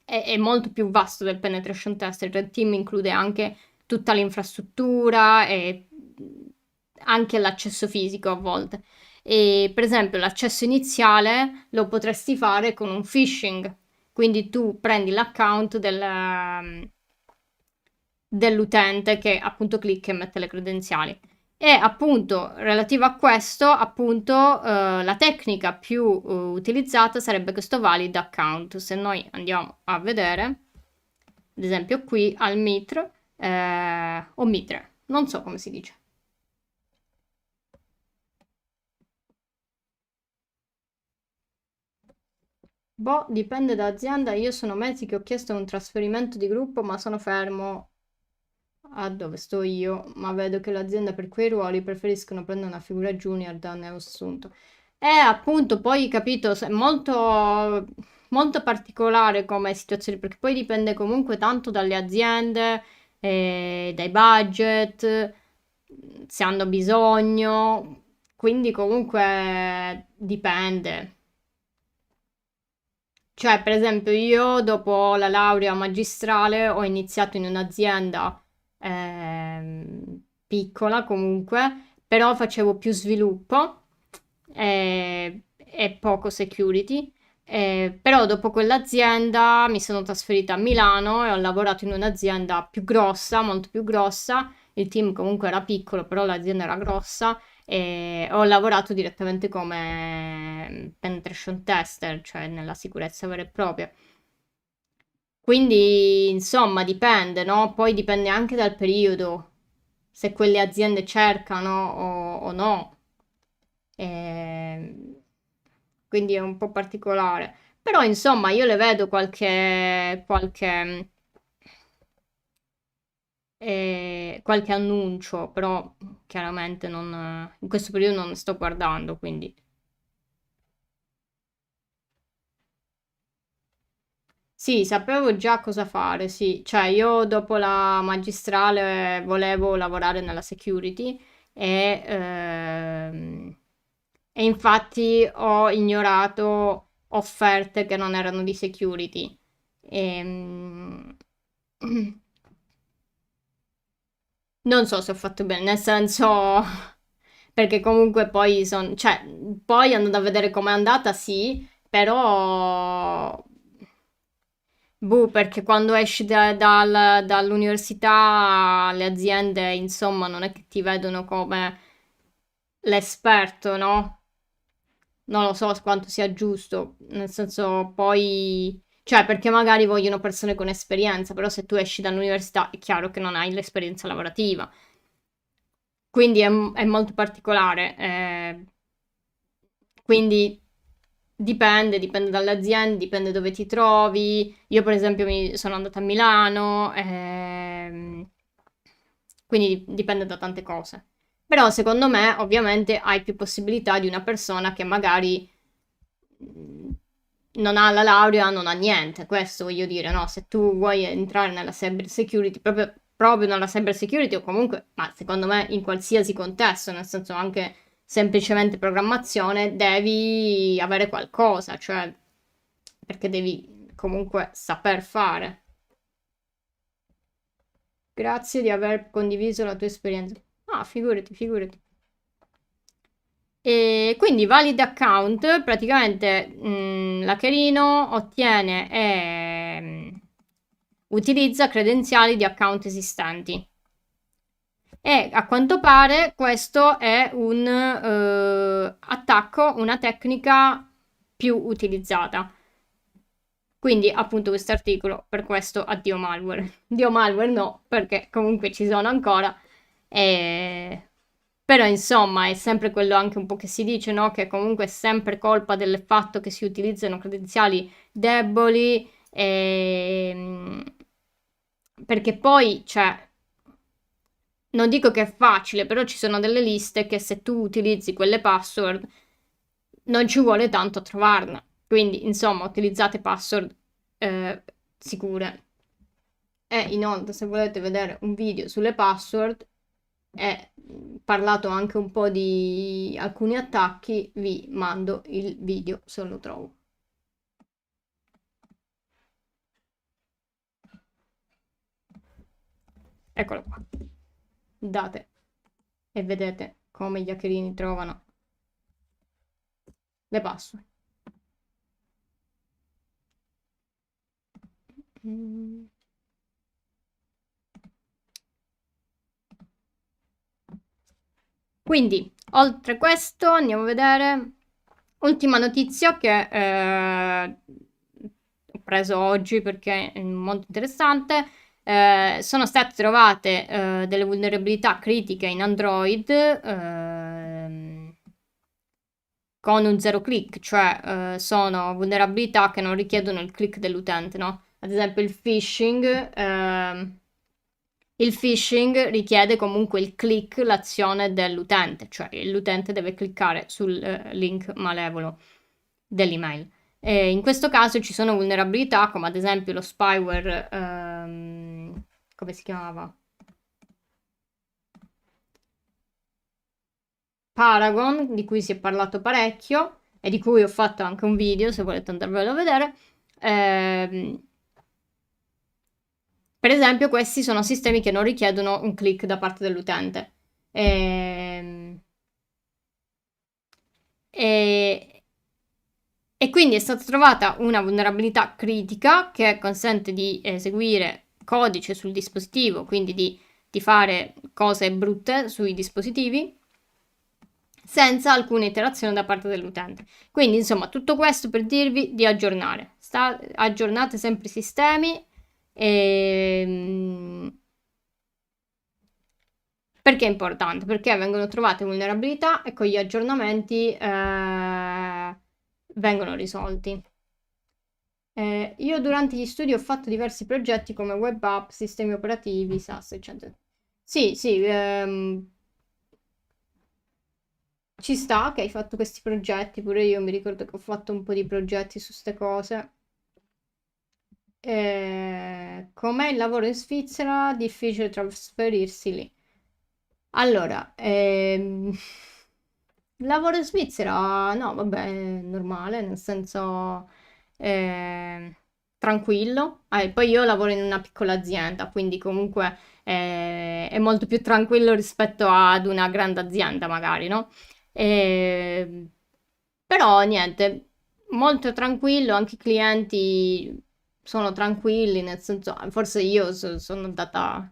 è molto più vasto del penetration test. Il red team include anche tutta l'infrastruttura e anche l'accesso fisico a volte. E per esempio l'accesso iniziale lo potresti fare con un phishing, quindi tu prendi l'account dell'utente che appunto clicca e mette le credenziali. E appunto, relativo a questo, appunto, la tecnica più utilizzata sarebbe questo valid account. Se noi andiamo a vedere, ad esempio qui al MITRE, o MITRE, non so come si dice. Boh, dipende da azienda. Io sono mesi che ho chiesto un trasferimento di gruppo, ma sono fermo a dove sto io, ma vedo che l'azienda per quei ruoli preferiscono prendere una figura junior da neoassunto. E appunto, poi capito, è molto, molto particolare come situazione, perché poi dipende comunque tanto dalle aziende, dai budget, se hanno bisogno, quindi comunque dipende. Cioè, per esempio, io dopo la laurea magistrale ho iniziato in un'azienda piccola comunque, però facevo più sviluppo e poco security. Però dopo quell'azienda mi sono trasferita a Milano e ho lavorato in un'azienda più grossa, molto più grossa. Il team comunque era piccolo, però l'azienda era grossa e ho lavorato direttamente come penetration tester, cioè nella sicurezza vera e propria. Quindi, insomma, dipende, no? Poi dipende anche dal periodo, se quelle aziende cercano o no. Quindi è un po' particolare. Però, insomma, io le vedo qualche annuncio, però chiaramente in questo periodo non ne sto guardando, quindi. Sì, sapevo già cosa fare, sì. Cioè, io dopo la magistrale volevo lavorare nella security e, e infatti ho ignorato offerte che non erano di security. Ehm, Non so se ho fatto bene, nel senso, perché comunque poi cioè, poi andando a vedere com'è andata, sì, però, boh, perché quando esci dall'università le aziende, insomma, non è che ti vedono come l'esperto, no? Non lo so quanto sia giusto, nel senso, poi, cioè, perché magari vogliono persone con esperienza, però se tu esci dall'università è chiaro che non hai l'esperienza lavorativa. Quindi è molto particolare. Quindi dipende dalle aziende, dipende dove ti trovi. Io, per esempio, mi sono andata a Milano, quindi dipende da tante cose. Però, secondo me, ovviamente hai più possibilità di una persona che magari mh, non ha la laurea, non ha niente. Questo voglio dire, no? Se tu vuoi entrare nella cyber security, proprio nella cyber security o comunque, ma secondo me in qualsiasi contesto, nel senso anche semplicemente programmazione, devi avere qualcosa, cioè perché devi comunque saper fare. Grazie di aver condiviso la tua esperienza. Ah, figurati, figurati. E quindi valid account, praticamente l'hackerino ottiene e utilizza credenziali di account esistenti. E a quanto pare questo è un attacco, una tecnica più utilizzata. Quindi appunto questo articolo, per questo addio malware. Dio malware no, perché comunque ci sono ancora. E... Però insomma è sempre quello anche un po' che si dice, no? Che comunque è sempre colpa del fatto che si utilizzano credenziali deboli. Perché poi, cioè, non dico che è facile, però ci sono delle liste che se tu utilizzi quelle password non ci vuole tanto a trovarne. Quindi, insomma, utilizzate password sicure. E inoltre, se volete vedere un video sulle password e parlato anche un po' di alcuni attacchi, vi mando il video se lo trovo. Eccolo qua. Date e vedete come gli hackerini trovano le password. Mm. Quindi, oltre questo, andiamo a vedere. Ultima notizia che ho preso oggi perché è molto interessante. Sono state trovate delle vulnerabilità critiche in Android con un zero click, cioè sono vulnerabilità che non richiedono il click dell'utente, no? Ad esempio il phishing richiede comunque il click, l'azione dell'utente, cioè l'utente deve cliccare sul link malevolo dell'email. E in questo caso ci sono vulnerabilità come ad esempio lo spyware, come si chiamava? Paragon, di cui si è parlato parecchio e di cui ho fatto anche un video se volete andarvelo a vedere. Ehm, per esempio, questi sono sistemi che non richiedono un click da parte dell'utente. Ehm, E, e quindi è stata trovata una vulnerabilità critica che consente di eseguire codice sul dispositivo, quindi di fare cose brutte sui dispositivi senza alcuna interazione da parte dell'utente. Quindi, insomma, tutto questo per dirvi di aggiornare. Aggiornate sempre i sistemi e, perché è importante? Perché vengono trovate vulnerabilità e con gli aggiornamenti vengono risolti. Io durante gli studi ho fatto diversi progetti come web app, sistemi operativi, SaaS, eccetera. Sì, sì, ci sta che hai fatto questi progetti, pure io mi ricordo che ho fatto un po' di progetti su ste cose. Com'è il lavoro in Svizzera? Difficile trasferirsi lì. Allora, lavoro in Svizzera, no, vabbè, è normale, nel senso tranquillo. Poi io lavoro in una piccola azienda, quindi comunque è molto più tranquillo rispetto ad una grande azienda, magari, no? Eh, però niente, molto tranquillo, anche i clienti sono tranquilli, nel senso, forse io sono andata,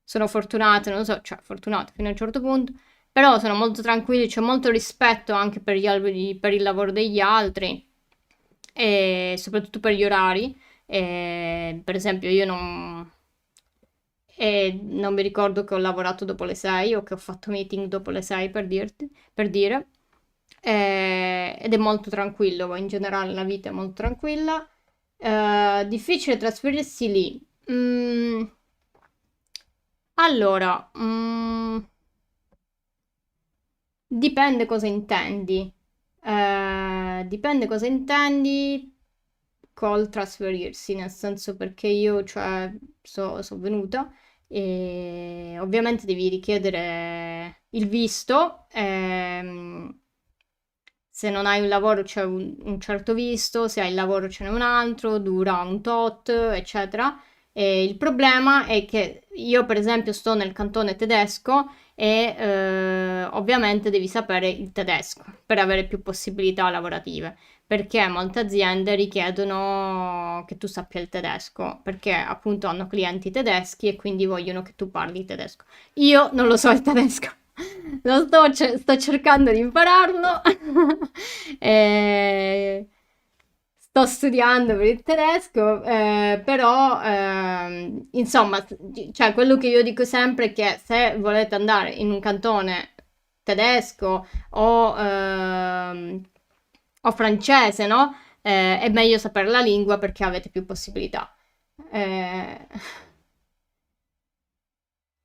sono fortunata, non lo so, cioè fortunata fino a un certo punto, però sono molto tranquilli, c'è molto rispetto anche per per il lavoro degli altri e soprattutto per gli orari. Per esempio, io non mi ricordo che ho lavorato dopo le 6 o che ho fatto meeting dopo le 6 per dire. Ed è molto tranquillo, in generale la vita è molto tranquilla. Difficile trasferirsi lì. Allora, dipende cosa intendi. Dipende cosa intendi col trasferirsi, nel senso perché io, cioè, sono venuta e ovviamente devi richiedere il visto. Se non hai un lavoro c'è un certo visto, se hai il lavoro ce n'è un altro, dura un tot, eccetera. E il problema è che io, per esempio, sto nel cantone tedesco e ovviamente devi sapere il tedesco per avere più possibilità lavorative, perché molte aziende richiedono che tu sappia il tedesco, perché appunto hanno clienti tedeschi e quindi vogliono che tu parli tedesco. Io non lo so il tedesco. Sto cercando di impararlo. Eh, sto studiando per il tedesco, però insomma, cioè, quello che io dico sempre è che se volete andare in un cantone tedesco o francese, no? È meglio sapere la lingua perché avete più possibilità. Eh,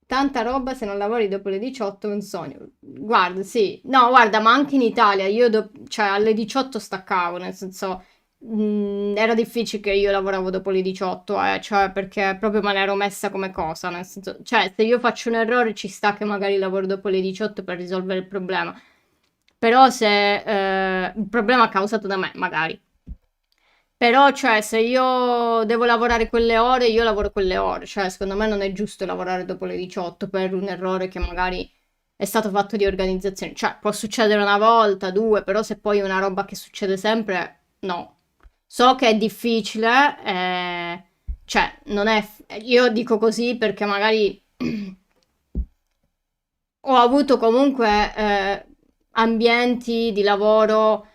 Tanta roba se non lavori dopo le 18 è un sogno. Guarda, sì. No, guarda, ma anche in Italia io cioè alle 18 staccavo, nel senso era difficile che io lavoravo dopo le 18, cioè perché proprio me l'ero messa come cosa, nel senso, cioè se io faccio un errore ci sta che magari lavoro dopo le 18 per risolvere il problema. Però se il problema è causato da me, magari. Però, cioè, se io devo lavorare quelle ore, io lavoro quelle ore. Cioè, secondo me non è giusto lavorare dopo le 18 per un errore che magari è stato fatto di organizzazione. Cioè, può succedere una volta, due, però se poi è una roba che succede sempre, no. So che è difficile, cioè, non è... Io dico così perché magari ho avuto comunque ambienti di lavoro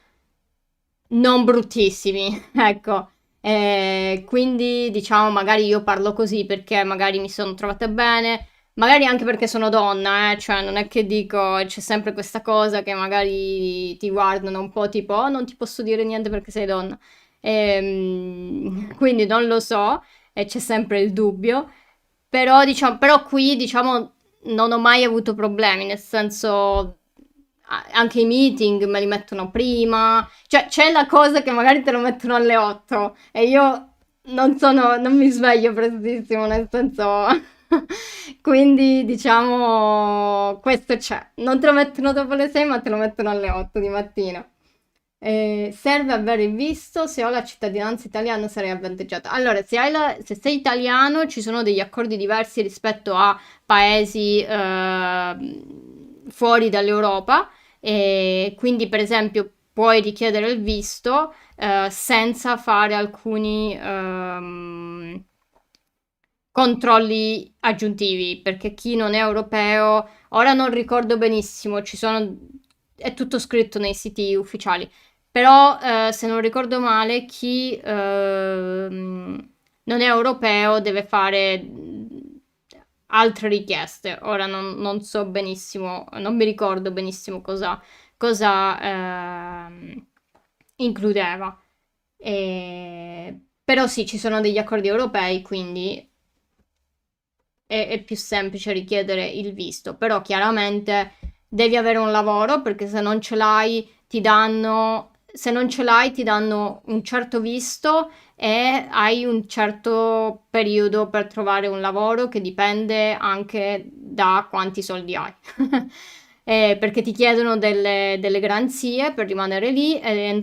non bruttissimi, ecco. Quindi diciamo, magari io parlo così perché magari mi sono trovata bene, magari anche perché sono donna, cioè non è che dico, c'è sempre questa cosa che magari ti guardano un po' tipo, oh, non ti posso dire niente perché sei donna. Quindi non lo so, e c'è sempre il dubbio. Però, diciamo, però qui, diciamo, non ho mai avuto problemi, nel senso, anche i meeting me li mettono prima, cioè c'è la cosa che magari te lo mettono alle 8 e io non mi sveglio prestissimo, nel senso, quindi diciamo, questo c'è. Non te lo mettono dopo le 6, ma te lo mettono alle 8 di mattina. Serve avere il visto, se ho la cittadinanza italiana sarei avvantaggiata. Allora, se sei italiano ci sono degli accordi diversi rispetto a paesi fuori dall'Europa e quindi per esempio puoi richiedere il visto senza fare alcuni controlli aggiuntivi, perché chi non è europeo, ora non ricordo benissimo, è tutto scritto nei siti ufficiali, però se non ricordo male, chi non è europeo deve fare altre richieste. Ora non so benissimo, non mi ricordo benissimo cosa includeva. Però sì, ci sono degli accordi europei, quindi è più semplice richiedere il visto. Però chiaramente devi avere un lavoro perché se non ce l'hai ti danno, se non ce l'hai ti danno un certo visto e hai un certo periodo per trovare un lavoro che dipende anche da quanti soldi hai. Perché ti chiedono delle garanzie per rimanere lì e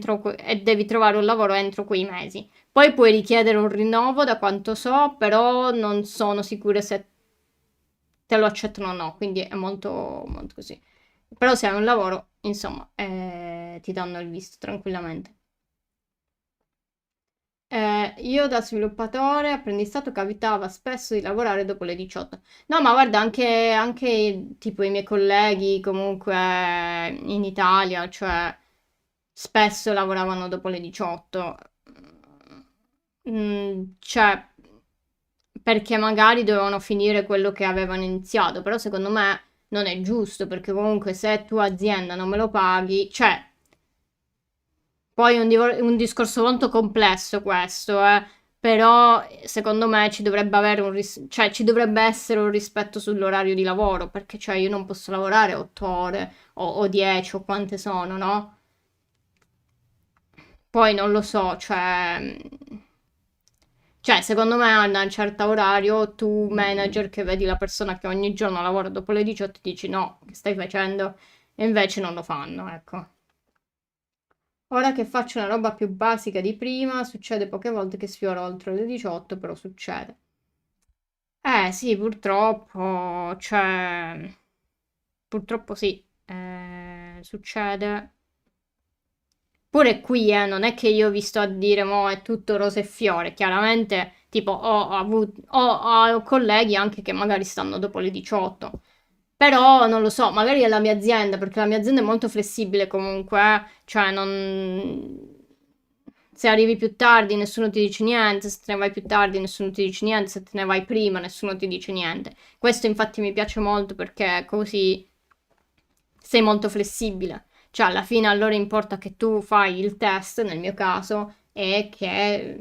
devi trovare un lavoro entro quei mesi. Poi puoi richiedere un rinnovo, da quanto so, però non sono sicura se te lo accettano o no, quindi è molto, molto così. Però se hai un lavoro, insomma, ti danno il visto tranquillamente. Io da sviluppatore apprendistato capitava spesso di lavorare dopo le 18. No, ma guarda, anche tipo i miei colleghi comunque in Italia, cioè spesso lavoravano dopo le 18. Cioè, perché magari dovevano finire quello che avevano iniziato, però secondo me non è giusto, perché comunque se tu azienda non me lo paghi, cioè, poi è un discorso molto complesso questo, però secondo me ci dovrebbe avere cioè, ci dovrebbe essere un rispetto sull'orario di lavoro, perché cioè io non posso lavorare 8 ore o 10 o quante sono, no? Poi non lo so, cioè, secondo me a un certo orario tu, manager, che vedi la persona che ogni giorno lavora dopo le 18, dici no, che stai facendo? E invece non lo fanno, ecco. Ora che faccio una roba più basica di prima, succede poche volte che sfioro oltre le 18, però succede. Sì, purtroppo, cioè, purtroppo sì, succede. Pure qui, non è che io vi sto a dire, mo è tutto rose e fiore, chiaramente, tipo, ho colleghi anche che magari stanno dopo le 18, però non lo so, magari è la mia azienda, perché la mia azienda è molto flessibile comunque, cioè non... Se arrivi più tardi nessuno ti dice niente, se te ne vai più tardi nessuno ti dice niente, se te ne vai prima nessuno ti dice niente. Questo infatti mi piace molto perché così sei molto flessibile. Cioè, alla fine a loro importa che tu fai il test, nel mio caso, e che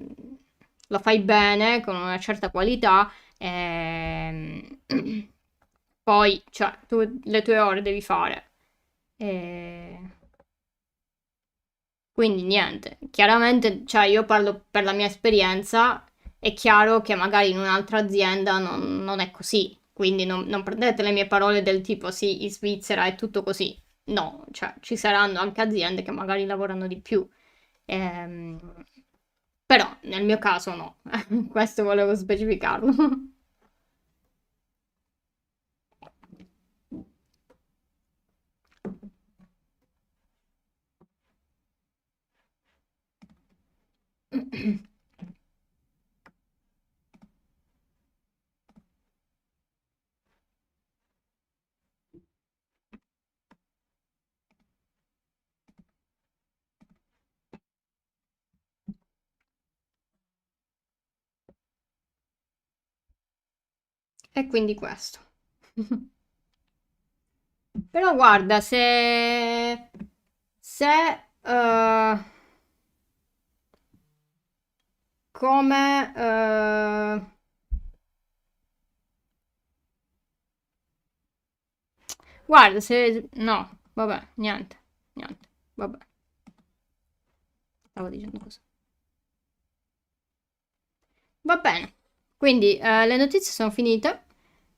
lo fai bene, con una certa qualità, e poi, cioè, tu le tue ore devi fare. E quindi niente, chiaramente, cioè io parlo per la mia esperienza, è chiaro che magari in un'altra azienda non è così, quindi non prendete le mie parole del tipo sì, in Svizzera è tutto così. No, cioè ci saranno anche aziende che magari lavorano di più. Ehm, Però nel mio caso no, questo volevo specificarlo. E quindi questo. Però guarda, se come guarda, se no, vabbè, niente, niente, vabbè, stavo dicendo cosa. Va bene. Quindi le notizie sono finite,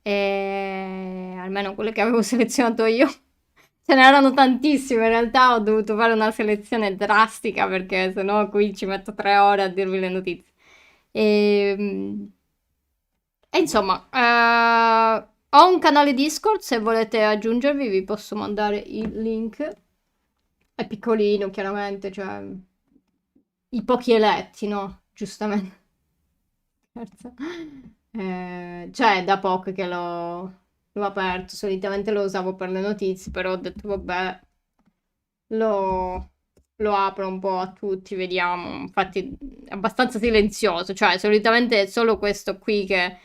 almeno quelle che avevo selezionato io. Ce n'erano tantissime, in realtà ho dovuto fare una selezione drastica perché sennò qui ci metto 3 ore a dirvi le notizie. E, e insomma, ho un canale Discord, se volete aggiungervi vi posso mandare il link. è piccolino, chiaramente, cioè i pochi eletti, no? Giustamente. Scherzo. Cioè, è da poco che l'ho aperto. Solitamente lo usavo per le notizie, però ho detto, vabbè, lo, lo apro un po' a tutti, vediamo. Infatti, è abbastanza silenzioso. Cioè, solitamente è solo questo qui che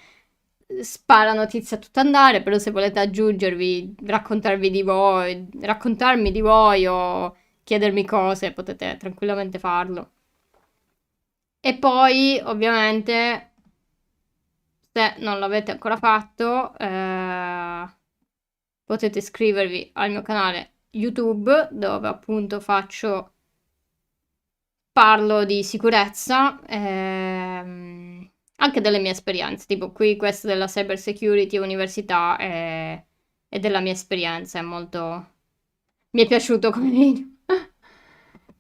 spara notizie a tutto andare, però se volete aggiungervi, raccontarmi di voi o chiedermi cose, potete tranquillamente farlo. E poi, ovviamente, se non l'avete ancora fatto, potete iscrivervi al mio canale YouTube, dove appunto parlo di sicurezza, anche delle mie esperienze, tipo qui questo della cyber security università e della mia esperienza, è molto... mi è piaciuto come video.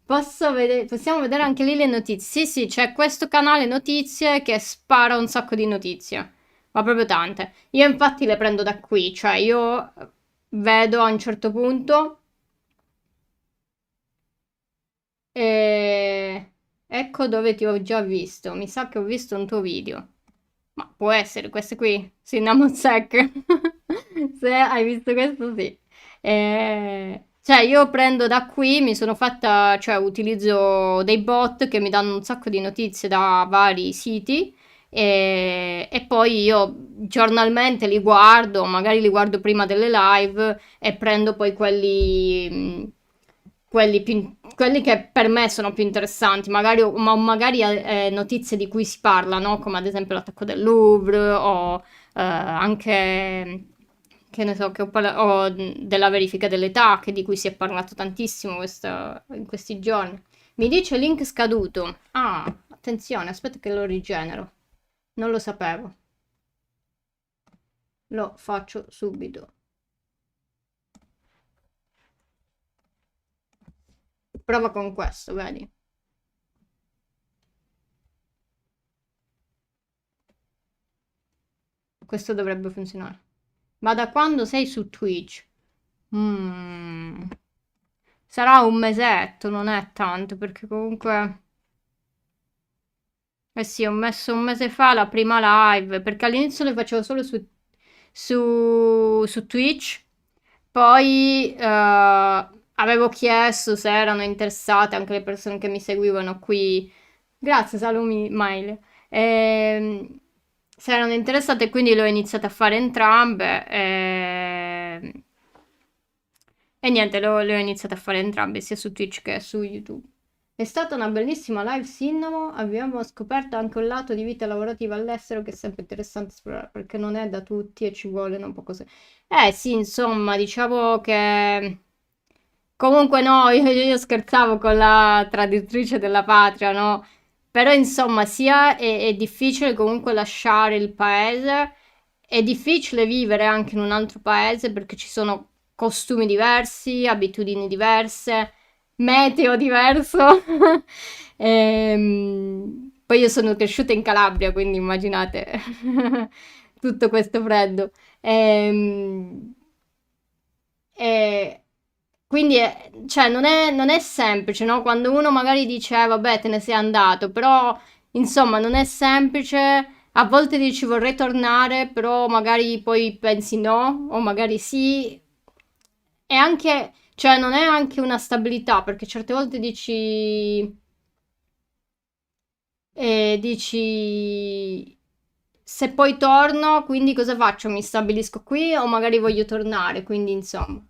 Possiamo vedere anche lì le notizie. Sì, sì, c'è questo canale notizie che spara un sacco di notizie, ma proprio tante. Io infatti le prendo da qui, cioè io vedo a un certo punto e ecco dove ti ho già visto. Mi sa che ho visto un tuo video. Ma può essere questo qui, Cinnamon Sec. Se hai visto questo, sì. Cioè, io prendo da qui, mi sono fatta, cioè, utilizzo dei bot che mi danno un sacco di notizie da vari siti e poi io giornalmente li guardo, magari li guardo prima delle live e prendo poi quelli che per me sono più interessanti, magari notizie di cui si parla, no? Come ad esempio l'attacco del Louvre o anche, che ne so, o della verifica dell'età, che di cui si è parlato tantissimo in questi giorni. Mi dice link scaduto. Ah, attenzione, aspetta che lo rigenero. Non lo sapevo. Lo faccio subito. Prova con questo, vedi? Questo dovrebbe funzionare. Ma da quando sei su Twitch? Mm, sarà un mesetto, non è tanto, perché comunque... Eh sì, ho messo un mese fa la prima live, perché all'inizio le facevo solo su Twitch, poi avevo chiesto se erano interessate anche le persone che mi seguivano qui. Grazie, Salumi Mail. Se erano interessate, quindi le ho iniziate a fare entrambe. E niente, le ho iniziate a fare entrambe, sia su Twitch che su YouTube. È stata una bellissima live Cinnamo, abbiamo scoperto anche un lato di vita lavorativa all'estero che è sempre interessante esplorare, perché non è da tutti e ci vuole un po' così. Eh sì, insomma, diciamo che... Comunque no, io scherzavo con la traduttrice della patria, no? Però insomma, sia è difficile comunque lasciare il paese, è difficile vivere anche in un altro paese perché ci sono costumi diversi, abitudini diverse, meteo diverso. Poi io sono cresciuta in Calabria, quindi immaginate tutto questo freddo. Ehm, e quindi cioè, non è semplice, no? Quando uno magari dice, vabbè, te ne sei andato, però insomma non è semplice. A volte dici vorrei tornare, però magari poi pensi no, o magari sì. E anche, cioè, non è anche una stabilità, perché certe volte dici, se poi torno, quindi cosa faccio? Mi stabilisco qui o magari voglio tornare, quindi insomma.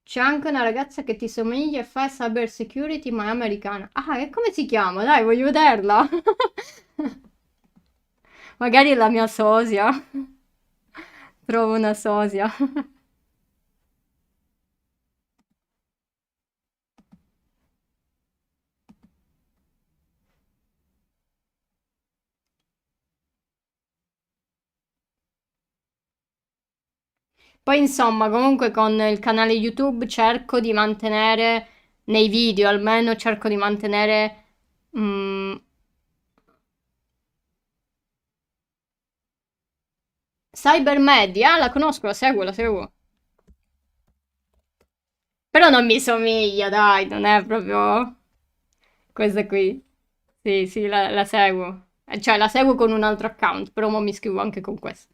C'è anche una ragazza che ti somiglia e fa cyber security, ma è americana. Ah, e come si chiama? Dai, voglio vederla. Magari è la mia sosia. Trovo una sosia. Poi insomma, comunque con il canale YouTube cerco di mantenere, nei video almeno, cerco di mantenere... mm, Cybermedia, la conosco, la seguo, la seguo. Però non mi somiglia, dai, non è proprio questa qui. Sì, sì, la seguo. Cioè, la seguo con un altro account, però mo mi scrivo anche con questo.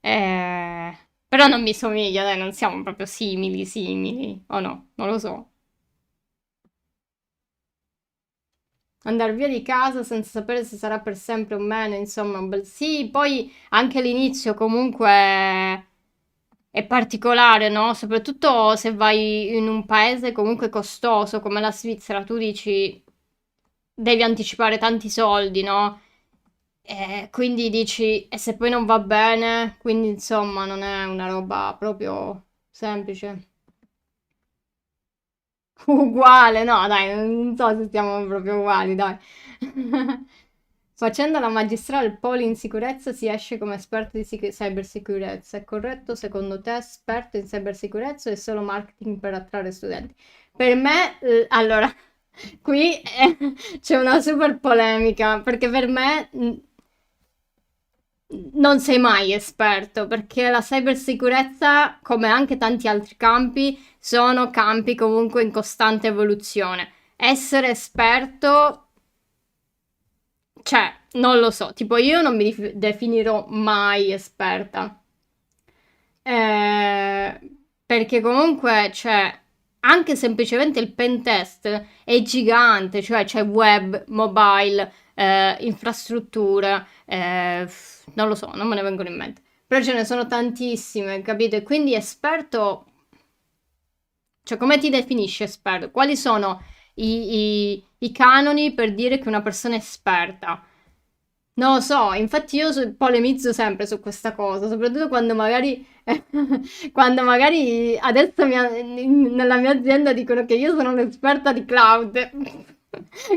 Eh, Però non mi somiglia, dai, non siamo proprio simili, simili. O no? Non lo so. Andar via di casa senza sapere se sarà per sempre o meno, insomma, un bel sì. Poi anche l'inizio comunque è particolare, no? Soprattutto se vai in un paese comunque costoso come la Svizzera, tu dici devi anticipare tanti soldi, no? Quindi dici, e se poi non va bene, quindi insomma non è una roba proprio semplice. Uguale, no, dai, non so se siamo proprio uguali, dai. Facendo la magistrale Poli in sicurezza si esce come esperto di cybersicurezza. È corretto secondo te esperto in cybersicurezza o è solo marketing per attrarre studenti? Per me, allora, qui c'è una super polemica, perché per me non sei mai esperto, perché la cybersicurezza, come anche tanti altri campi, sono campi comunque in costante evoluzione. Essere esperto, cioè, non lo so, tipo io non mi definirò mai esperta. Eh, Perché comunque, cioè, anche semplicemente il pen test è gigante, cioè c'è web, mobile, infrastrutture, non lo so, non me ne vengono in mente. Però ce ne sono tantissime, capito? E quindi esperto, cioè come ti definisci esperto? Quali sono i canoni per dire che una persona è esperta? Non lo so, infatti io polemizzo sempre su questa cosa, soprattutto quando magari, quando magari adesso nella mia azienda dicono che io sono un'esperta di cloud.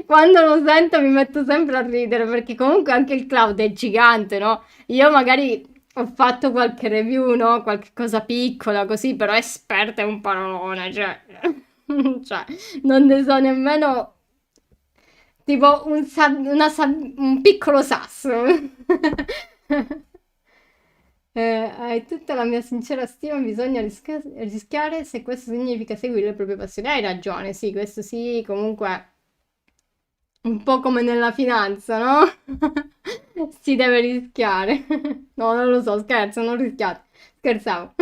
Quando lo sento mi metto sempre a ridere perché comunque anche il cloud è gigante, no? Io magari ho fatto qualche review, no? Qualche cosa piccola così, però esperta è un parolone, cioè, cioè non ne so nemmeno tipo un piccolo sasso. Hai tutta la mia sincera stima, bisogna rischiare se questo significa seguire le proprie passioni. Hai ragione, sì, questo sì, comunque un po' come nella finanza, no? Si deve rischiare. No, non lo so, scherzo, non rischiate. Scherzavo.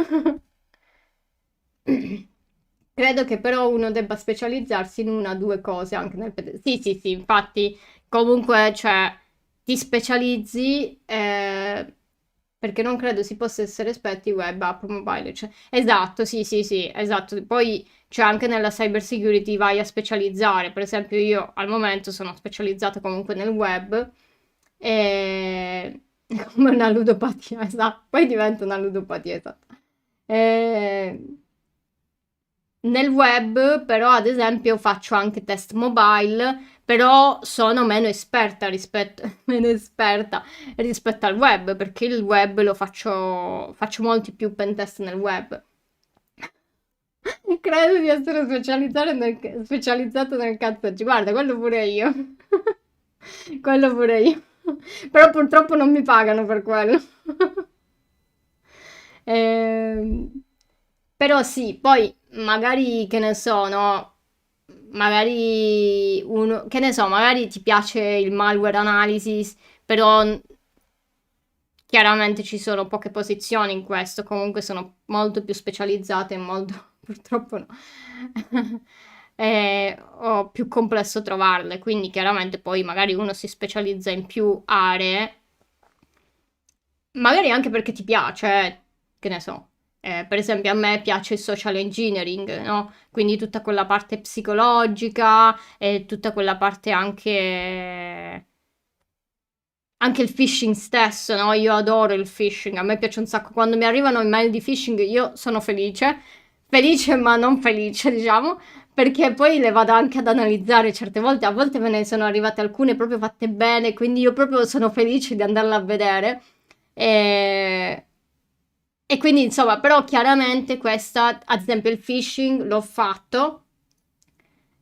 Credo che però uno debba specializzarsi in una o due cose anche nel Sì, sì, sì, infatti, comunque, cioè, ti specializzi perché non credo si possa essere esperti web, app, mobile, cioè, esatto, sì, sì, sì, esatto. Poi, cioè, anche nella cyber security vai a specializzare. Per esempio, io al momento sono specializzata comunque nel web e come una ludopatia, esatto. Poi diventa una ludopatia, esatto. E nel web, però, ad esempio, faccio anche test mobile, però sono meno esperta meno esperta rispetto al web, perché il web faccio molti più pen test nel web. Credo di essere specializzato nel cazzeggio. Guarda, quello pure io. Quello pure io. Però purtroppo non mi pagano per quello. Ehm, Però sì, poi magari che ne so, no? Magari uno, che ne so, magari ti piace il malware analysis, però chiaramente ci sono poche posizioni in questo, comunque sono molto più specializzate e molto, purtroppo no. O più complesso trovarle, quindi chiaramente poi magari uno si specializza in più aree. Magari anche perché ti piace, che ne so. Per esempio, a me piace il social engineering, no? Quindi tutta quella parte psicologica e tutta quella parte anche il phishing stesso, no? Io adoro il phishing, a me piace un sacco. Quando mi arrivano email di phishing io sono felice, felice ma non felice, diciamo, perché poi le vado anche ad analizzare certe volte, a volte me ne sono arrivate alcune proprio fatte bene, quindi io proprio sono felice di andarla a vedere. E, e quindi insomma, però chiaramente questa, ad esempio il phishing l'ho fatto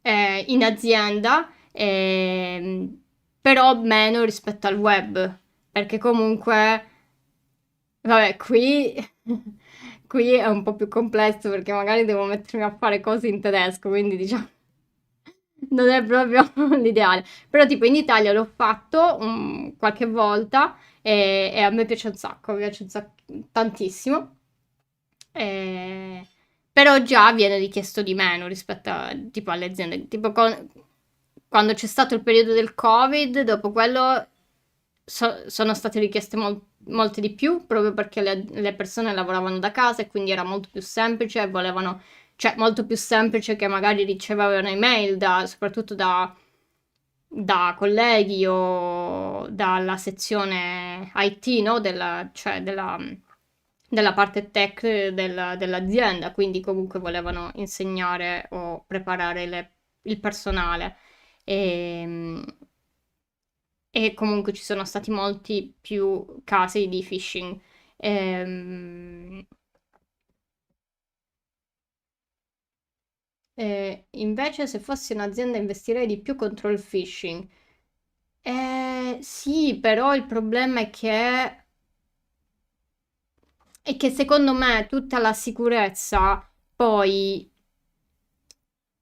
in azienda, però meno rispetto al web, perché comunque, vabbè, qui, Qui è un po' più complesso perché magari devo mettermi a fare cose in tedesco, quindi diciamo non è proprio l'ideale. Però tipo in Italia l'ho fatto qualche volta e a me piace un sacco, mi piace tantissimo. Eh, però già viene richiesto di meno rispetto a, tipo alle aziende. Tipo quando c'è stato il periodo del Covid, dopo quello sono state richieste molte di più, proprio perché le persone lavoravano da casa e quindi era molto più semplice, volevano, cioè molto più semplice che magari ricevevano email soprattutto da colleghi o dalla sezione IT, no? Cioè della parte tech dell'azienda, quindi comunque volevano insegnare o preparare il personale. E, e comunque ci sono stati molti più casi di phishing. Ehm, invece, se fossi un'azienda, investirei di più contro il phishing. Sì, però il problema è che secondo me tutta la sicurezza poi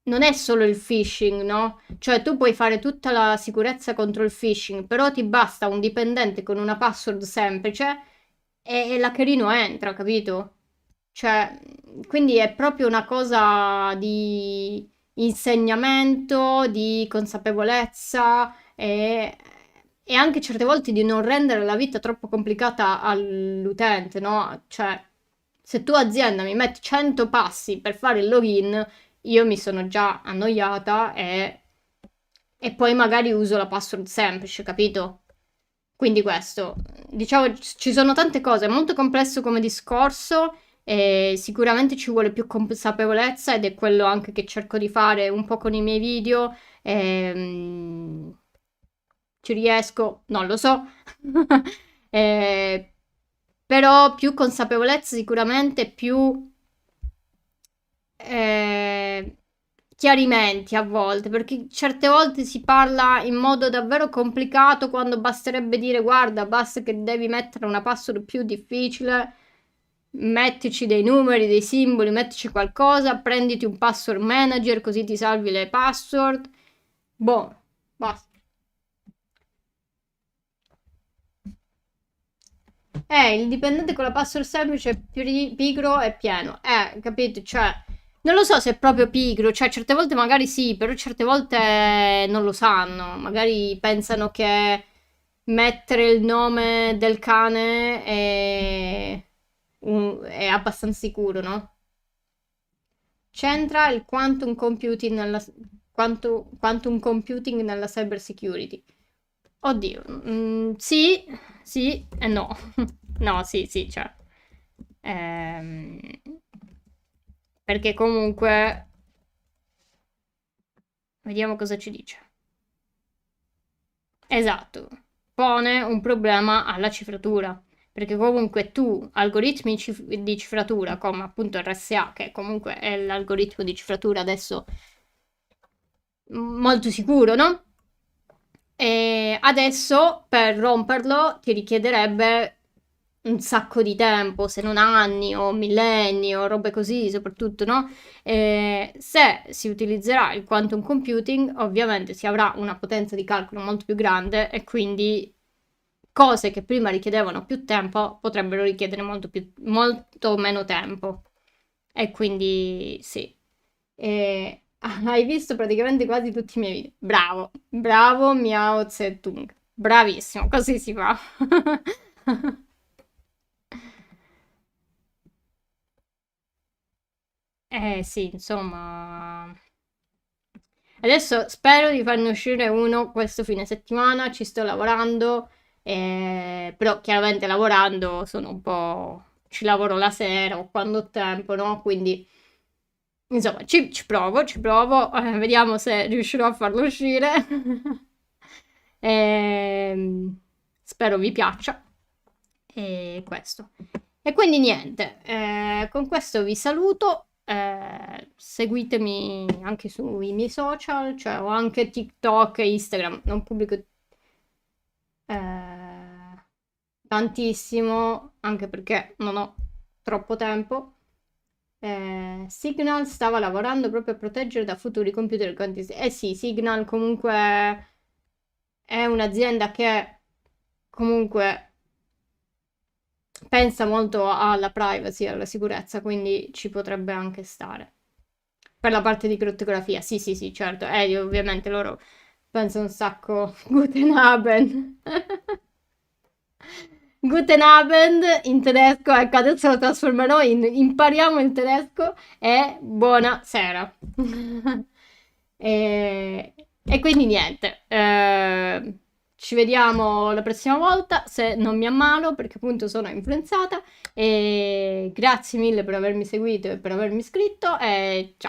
non è solo il phishing, no? Cioè tu puoi fare tutta la sicurezza contro il phishing, però ti basta un dipendente con una password semplice e l'hackerino entra, capito? Cioè, quindi è proprio una cosa di insegnamento, di consapevolezza e anche certe volte di non rendere la vita troppo complicata all'utente, no? Cioè, se tu azienda mi metti 100 passi per fare il login, io mi sono già annoiata e poi magari uso la password semplice, capito? Quindi questo, diciamo, ci sono tante cose, è molto complesso come discorso e sicuramente ci vuole più consapevolezza ed è quello anche che cerco di fare un po' con i miei video. Ci riesco? Non lo so. Eh, però più consapevolezza sicuramente, più eh, chiarimenti a volte, perché certe volte si parla in modo davvero complicato quando basterebbe dire guarda, basta che devi mettere una password più difficile, mettici dei numeri, dei simboli, mettici qualcosa, prenditi un password manager così ti salvi le password. Boh, basta. Il dipendente con la password semplice è pigro e pieno. Capito? Cioè, non lo so se è proprio pigro, cioè certe volte magari sì, però certe volte non lo sanno. Magari pensano che mettere il nome del cane è abbastanza sicuro, no? C'entra il quantum computing nella cyber security. Oddio, sì, sì e no. No, sì, sì, cioè. Ehm, perché comunque, vediamo cosa ci dice. Esatto, pone un problema alla cifratura. Perché comunque tu, algoritmi di cifratura, come appunto RSA, che comunque è l'algoritmo di cifratura adesso molto sicuro, no? E adesso per romperlo ti richiederebbe un sacco di tempo, se non anni o millenni o robe così, soprattutto, no? Se si utilizzerà il quantum computing, ovviamente si avrà una potenza di calcolo molto più grande e quindi cose che prima richiedevano più tempo potrebbero richiedere molto meno tempo. E quindi sì. Hai visto praticamente quasi tutti i miei video. Bravo, bravo Miao Zedong. Bravissimo, così si fa. Sì, insomma. Adesso spero di farne uscire uno questo fine settimana, ci sto lavorando, però chiaramente lavorando sono un po'. Ci lavoro la sera o quando ho tempo, no? Quindi, insomma, ci provo, vediamo se riuscirò a farlo uscire. Spero vi piaccia. E questo. E quindi niente, con questo vi saluto. Seguitemi anche sui miei social, cioè ho anche TikTok e Instagram, non pubblico tantissimo, anche perché non ho troppo tempo. Signal stava lavorando proprio a proteggere da futuri computer quantistici. Eh sì, Signal comunque è un'azienda che comunque pensa molto alla privacy e alla sicurezza, quindi ci potrebbe anche stare. Per la parte di crittografia, sì, sì, sì, certo. Ovviamente loro pensano un sacco. Guten Abend. Guten Abend in tedesco, ecco, adesso lo trasformerò in impariamo il tedesco e buonasera. E quindi niente, ci vediamo la prossima volta se non mi ammalo perché appunto sono influenzata e grazie mille per avermi seguito e per avermi iscritto e ciao.